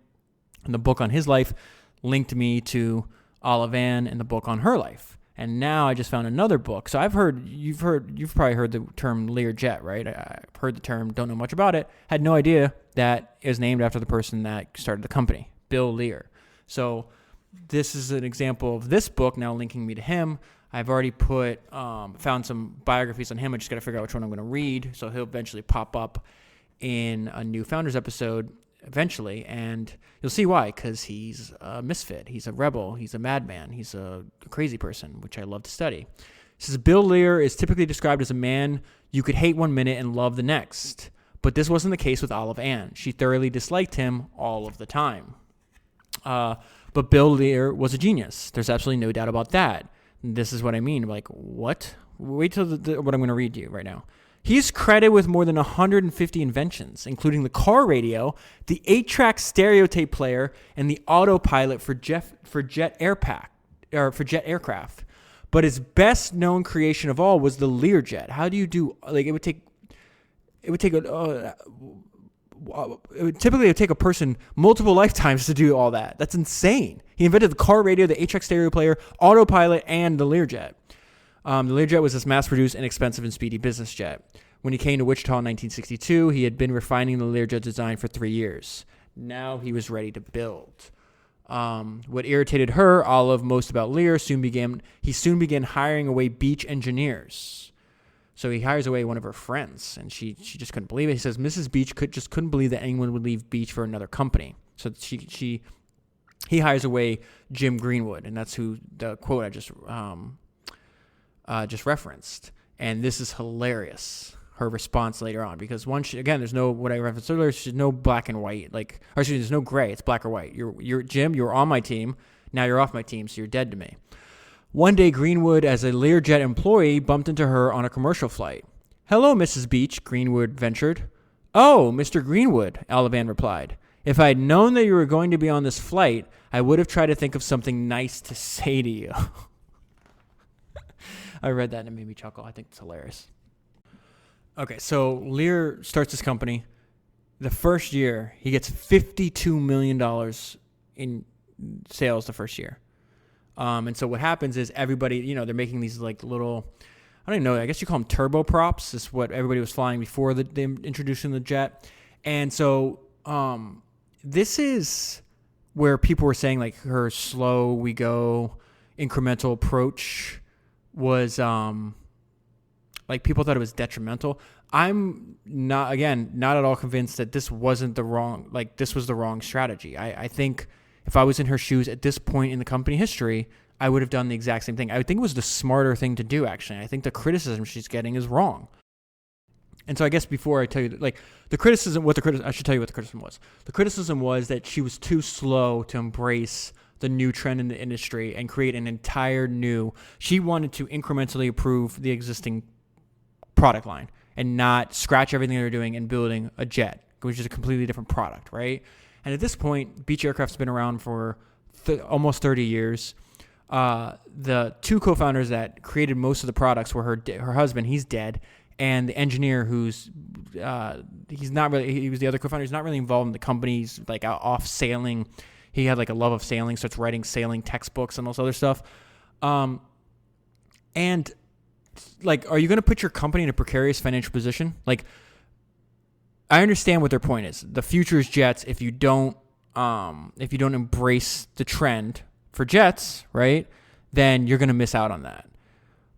and the book on his life linked me to Olivan and the book on her life. And now I just found another book. So you've probably heard the term Learjet, right? I've heard the term, don't know much about it. Had no idea that it was named after the person that started the company, Bill Lear. So this is an example of this book now linking me to him. I've already found some biographies on him. I just got to figure out which one I'm going to read. So he'll eventually pop up in a new Founders episode eventually, and you'll see why, because he's a misfit, he's a rebel, he's a madman, he's a crazy person, which I love to study. It says, Bill Lear is typically described as a man you could hate one minute and love the next, but this wasn't the case with Olivan. She thoroughly disliked him all of the time. But Bill Lear was a genius. There's absolutely no doubt about that. This is what I mean. Like, what? Wait till what I'm going to read you right now. He's credited with more than 150 inventions, including the car radio, the 8-track stereo tape player, and the autopilot for jet aircraft. But his best known creation of all was the Learjet. How do you do, like, it would typically take a person multiple lifetimes to do all that. That's insane. He invented the car radio, the 8-track stereo player, autopilot, and the Learjet. The Learjet was this mass-produced, inexpensive, and speedy business jet. When he came to Wichita in 1962, he had been refining the Learjet design for 3 years. Now he was ready to build. What irritated her, Olive, most about Lear, he soon began hiring away Beech engineers. So he hires away one of her friends, and she just couldn't believe it. He says Mrs. Beech couldn't believe that anyone would leave Beech for another company. So he hires away Jim Greenwood, and that's who the quote I just referenced. And this is hilarious, her response later on, because there's no, what I referenced earlier, there's no black and white, there's no gray, it's black or white. You're Jim, you're on my team, now you're off my team, so you're dead to me. One day, Greenwood, as a Learjet employee, bumped into her on a commercial flight. "Hello, Mrs. Beech," Greenwood ventured. "Oh, Mr. Greenwood," Olivan replied. "If I had known that you were going to be on this flight, I would have tried to think of something nice to say to you." I read that and it made me chuckle. I think it's hilarious. Okay, so Lear starts his company. The first year, he gets $52 million in sales the first year. And so what happens is everybody, they're making these like little, I don't even know, I guess you call them turboprops. This is what everybody was flying before them introducing the jet. And so this is where people were saying like her slow, we go, incremental approach was like people thought it was detrimental. I'm not at all convinced that this wasn't this was the wrong strategy. I think if I was in her shoes at this point in the company history, I would have done the exact same thing. I would think it was the smarter thing to do, actually. I think the criticism she's getting is wrong. And so I guess before I tell you, I should tell you what the criticism was. The criticism was that she was too slow to embrace the new trend in the industry and create an entire new. She wanted to incrementally improve the existing product line and not scratch everything they were doing and building a jet, which is a completely different product, right? And at this point, Beech Aircraft's been around for almost 30 years. The two co-founders that created most of the products were her husband, he's dead, and the engineer he was the other co-founder. He's not really involved in the company. He's like out off sailing. He had like a love of sailing, starts writing sailing textbooks and all this other stuff. And like, are you going to put your company in a precarious financial position? Like, I understand what their point is. The future is jets. If you don't embrace the trend for jets, right, then you're going to miss out on that.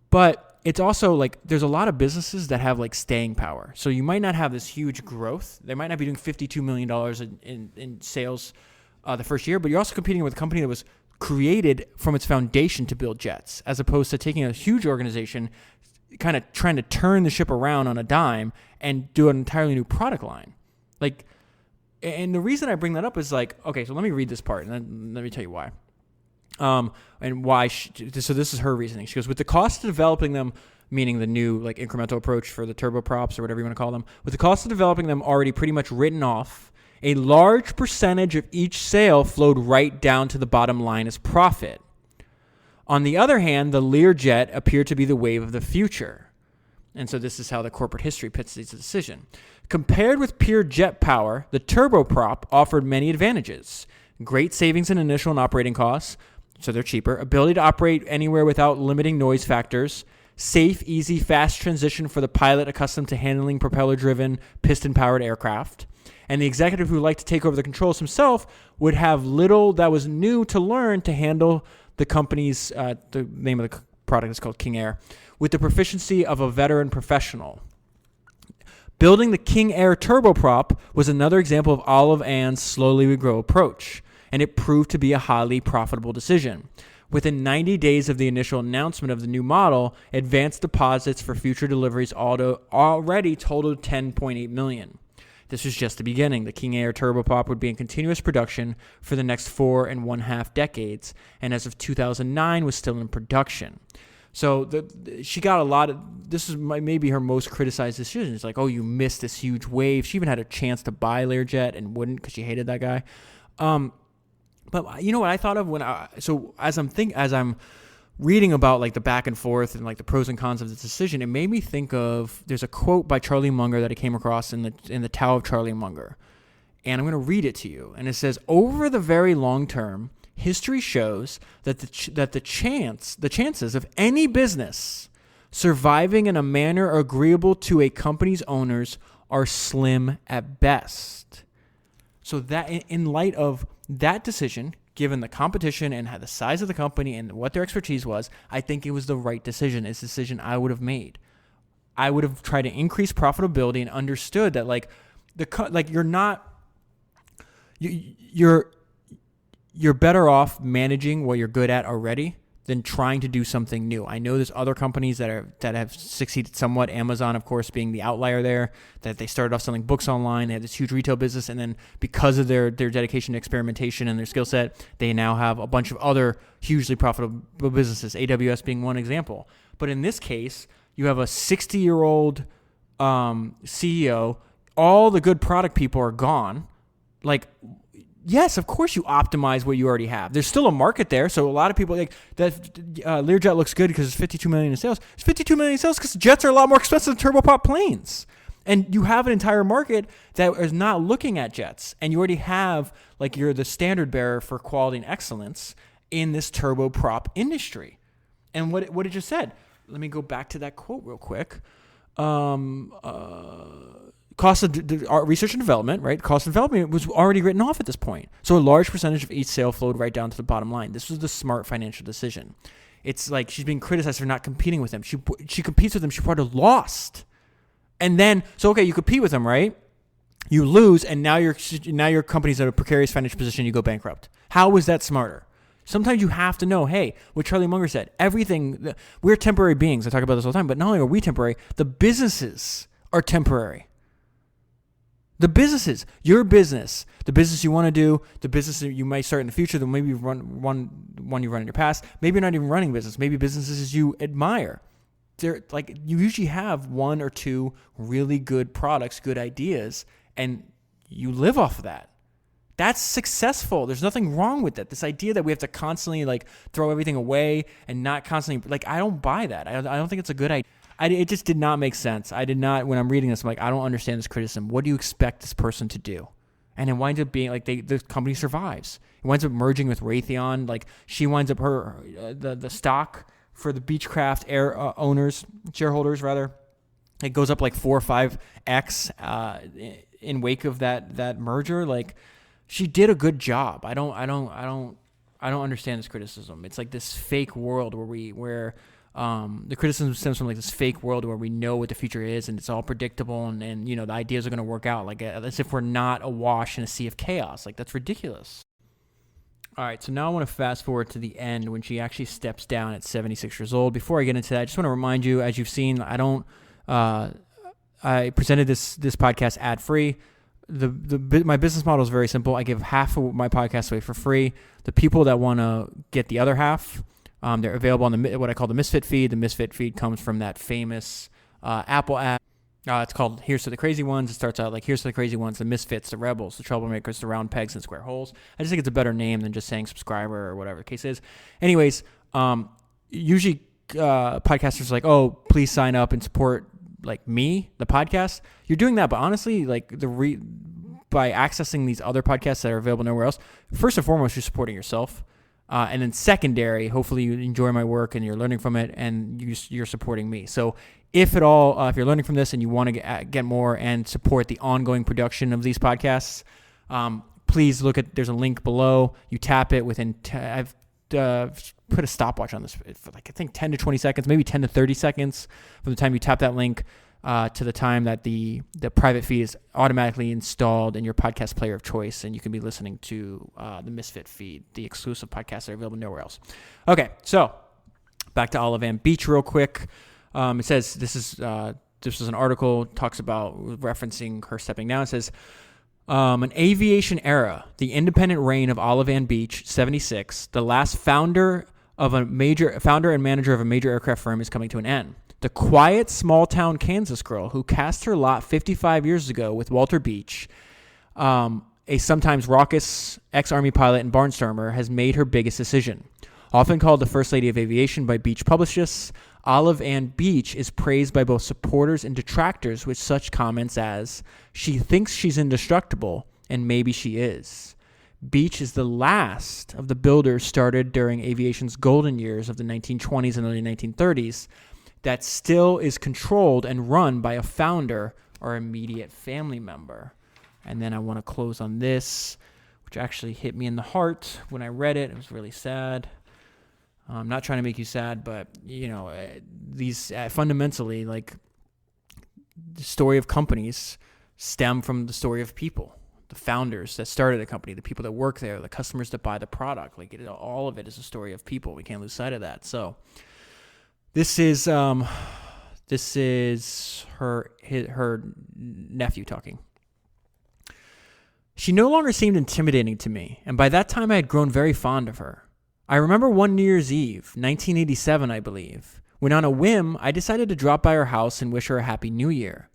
But it's also like there's a lot of businesses that have like staying power. So you might not have this huge growth. They might not be doing $52 million in sales the first year, but you're also competing with a company that was created from its foundation to build jets, as opposed to taking a huge organization, kind of trying to turn the ship around on a dime and do an entirely new product line. Like, and the reason I bring that up is like, okay, so let me read this part and then let me tell you why. And why, so this is her reasoning. She goes, with the cost of developing them, meaning the new like incremental approach for the turboprops or whatever you want to call them, with the cost of developing them already pretty much written off, a large percentage of each sale flowed right down to the bottom line as profit. On the other hand, the Learjet appeared to be the wave of the future. And so this is how the corporate history pits this decision. Compared with pure jet power, the turboprop offered many advantages. Great savings in initial and operating costs, so they're cheaper. Ability to operate anywhere without limiting noise factors. Safe, easy, fast transition for the pilot accustomed to handling propeller-driven, piston-powered aircraft. And the executive who liked to take over the controls himself would have little that was new to learn to handle the company's, the name of the product is called King Air, with the proficiency of a veteran professional. Building the King Air turboprop was another example of Olive Ann's slowly we grow approach, and it proved to be a highly profitable decision. Within 90 days of the initial announcement of the new model, advanced deposits for future deliveries already totaled $10.8 million. This was just the beginning. The King Air turboprop would be in continuous production for the next 4.5 decades, and as of 2009 was still in production. So she got a lot of, this is maybe her most criticized decision. It's like, oh, you missed this huge wave. She even had a chance to buy Learjet and wouldn't because she hated that guy. But you know what I thought of as I'm reading about like the back and forth and like the pros and cons of this decision, it made me think of, there's a quote by Charlie Munger that I came across in the Tao of Charlie Munger. And I'm going to read it to you. And it says, over the very long term, history shows that the chances of any business surviving in a manner agreeable to a company's owners are slim at best. So that in light of that decision, given the competition and the size of the company and what their expertise was, I think it was the right decision. It's a decision I would have made. I would have tried to increase profitability and understood that you're better off managing what you're good at already than trying to do something new. I know there's other companies that have succeeded somewhat. Amazon, of course, being the outlier there, that they started off selling books online. They had this huge retail business, and then because of their dedication to experimentation and their skill set, they now have a bunch of other hugely profitable businesses, AWS being one example. But in this case, you have a 60-year-old CEO. All the good product people are gone. Like, yes, of course you optimize what you already have. There's still a market there, so a lot of people like that. Learjet looks good because it's $52 million in sales. It's $52 million in sales because jets are a lot more expensive than turboprop planes, and you have an entire market that is not looking at jets, and you already have like you're the standard bearer for quality and excellence in this turboprop industry. And what it just said. Let me go back to that quote real quick. Cost of research and development, right? Cost of development was already written off at this point. So a large percentage of each sale flowed right down to the bottom line. This was the smart financial decision. It's like she's being criticized for not competing with him. She competes with him. She probably lost. And then, so okay, you compete with him, right? You lose, and now your company's in a precarious financial position. You go bankrupt. How is that smarter? Sometimes you have to know, hey, what Charlie Munger said, we're temporary beings. I talk about this all the time, but not only are we temporary, the businesses are temporary. The businesses, your business, the business you want to do, the business that you might start in the future, then maybe one you run in your past. Maybe you're not even running business. Maybe businesses you admire. They're like, you usually have one or two really good products, good ideas, and you live off of that. That's successful. There's nothing wrong with that. This idea that we have to constantly like throw everything away and not constantly, like, I don't buy that. I don't think it's a good idea. It just did not make sense. I did not, when I'm reading this, I'm like, I don't understand this criticism. What do you expect this person to do? And it winds up being like the company survives. It winds up merging with Raytheon. Like she winds up the stock for the Beechcraft shareholders rather. It goes up like 4 or 5x in wake of that merger. Like she did a good job. I don't understand this criticism. It's like this fake world where the criticism stems from like this fake world where we know what the future is and it's all predictable and you know the ideas are going to work out like as if we're not awash in a sea of chaos. Like that's ridiculous. All right, so now I want to fast forward to the end when she actually steps down at 76 years old. Before I get into that, I just want to remind you, as you've seen, I presented this podcast ad free. My business model is very simple. I give half of my podcast away for free. The people that want to get the other half, they're available on what I call the Misfit feed. The Misfit feed comes from that famous Apple app. It's called Here's to the Crazy Ones. It starts out like Here's to the Crazy Ones, the Misfits, the Rebels, the Troublemakers, the Round Pegs and Square Holes. I just think it's a better name than just saying subscriber or whatever the case is. Anyways, usually podcasters are like, oh, please sign up and support like me, the podcast. You're doing that, but honestly, like by accessing these other podcasts that are available nowhere else, first and foremost, you're supporting yourself. And then secondary, hopefully you enjoy my work and you're learning from it and you're supporting me. So if at all, if you're learning from this and you want to get more and support the ongoing production of these podcasts, please there's a link below. You tap it within, I've put a stopwatch on this for like, I think 10 to 20 seconds, maybe 10 to 30 seconds from the time you tap that link to the time that the private feed is automatically installed in your podcast player of choice, and you can be listening to the Misfit feed, the exclusive podcasts that are available nowhere else. Okay, so back to Olive Ann Beech real quick. It says this is an article talks about referencing her stepping down. It says an aviation era, the independent reign of Olive Ann Beech, 76, the last founder of a major founder and manager of a major aircraft firm is coming to an end. The quiet, small-town Kansas girl who cast her lot 55 years ago with Walter Beech, a sometimes raucous ex-Army pilot and barnstormer, has made her biggest decision. Often called the First Lady of Aviation by Beech publicists, Olive Ann Beech is praised by both supporters and detractors with such comments as, "She thinks she's indestructible, and maybe she is." Beech is the last of the builders started during aviation's golden years of the 1920s and early 1930s that still is controlled and run by a founder or immediate family member. And then I want to close on this, which actually hit me in the heart when I read it. It was really sad. I'm not trying to make you sad, but, these fundamentally, like, the story of companies stem from the story of people. The founders that started a company, the people that work there, the customers that buy the product. Like, all of it is a story of people. We can't lose sight of that. So this is her nephew talking. She no longer seemed intimidating to me, and by that time I had grown very fond of her. I remember one New Year's Eve, 1987, I believe, when on a whim I decided to drop by her house and wish her a Happy New Year.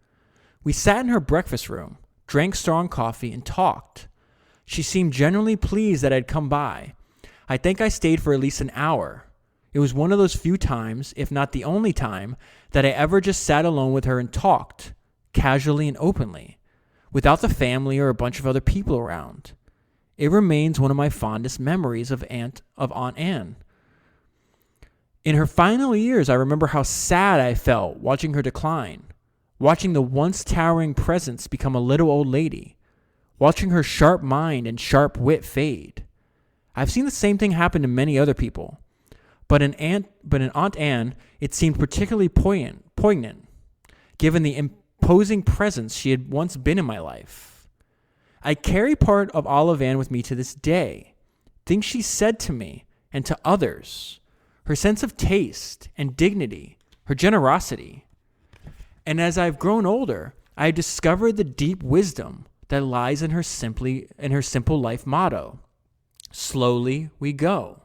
We sat in her breakfast room, drank strong coffee, and talked. She seemed genuinely pleased that I'd come by. I think I stayed for at least an hour. It was one of those few times, if not the only time, that I ever just sat alone with her and talked, casually and openly, without the family or a bunch of other people around. It remains one of my fondest memories of Aunt Ann. In her final years, I remember how sad I felt watching her decline, watching the once towering presence become a little old lady, watching her sharp mind and sharp wit fade. I've seen the same thing happen to many other people, but in Aunt Ann, it seemed particularly poignant, given the imposing presence she had once been in my life. I carry part of Olive Ann with me to this day. Things she said to me and to others, her sense of taste and dignity, her generosity. And as I've grown older, I have discovered the deep wisdom that lies in her simple life motto: slowly we go.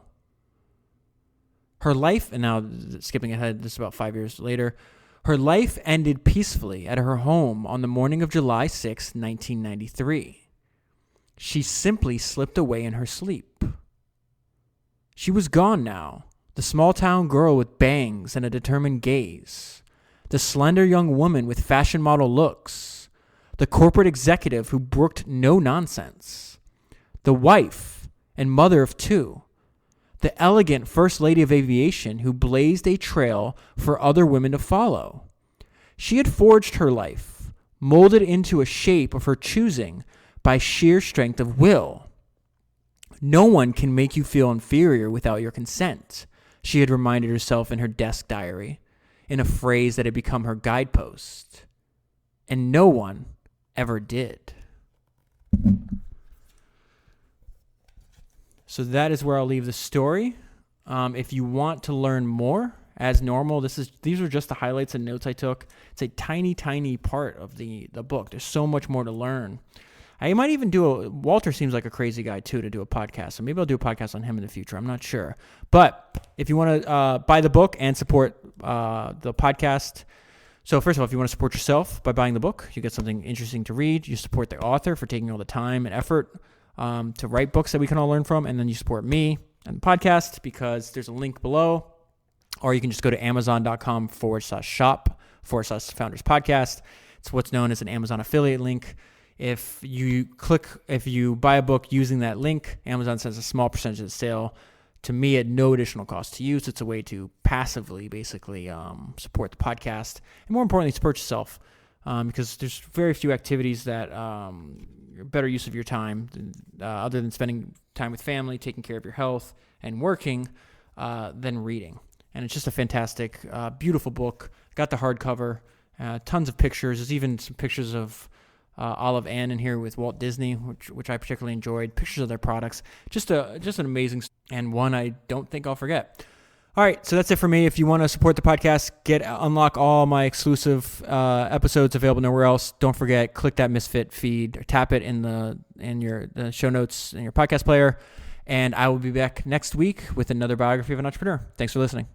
Her life, and now skipping ahead, this is about 5 years later, her life ended peacefully at her home on the morning of July 6, 1993. She simply slipped away in her sleep. She was gone now, the small-town girl with bangs and a determined gaze, the slender young woman with fashion model looks, the corporate executive who brooked no nonsense, the wife and mother of two, the elegant First Lady of Aviation who blazed a trail for other women to follow. She had forged her life, molded into a shape of her choosing by sheer strength of will. No one can make you feel inferior without your consent, she had reminded herself in her desk diary, in a phrase that had become her guidepost. And no one ever did. So that is where I'll leave the story. If you want to learn more, as normal, these are just the highlights and notes I took. It's a tiny, tiny part of the book. There's so much more to learn. I might even Walter seems like a crazy guy too to do a podcast. So maybe I'll do a podcast on him in the future. I'm not sure. But if you want to buy the book and support the podcast. So first of all, if you want to support yourself by buying the book, you get something interesting to read. You support the author for taking all the time and effort to write books that we can all learn from. And then you support me and the podcast because there's a link below. Or you can just go to amazon.com/shop/Founders Podcast. It's what's known as an Amazon affiliate link. If you buy a book using that link, Amazon sends a small percentage of the sale to me at no additional cost to you. So it's a way to passively basically support the podcast. And more importantly, support yourself because there's very few activities that are better use of your time other than spending time with family, taking care of your health, and working than reading. And it's just a fantastic, beautiful book. Got the hardcover, tons of pictures. There's even some pictures of Olive Ann in here with Walt Disney, which I particularly enjoyed. Pictures of their products. Just an amazing and one I don't think I'll forget. All right, so that's it for me. If you want to support the podcast, unlock all my exclusive episodes available nowhere else. Don't forget, click that Misfit feed, or tap it in the show notes in your podcast player, And I will be back next week with another biography of an entrepreneur. Thanks for listening.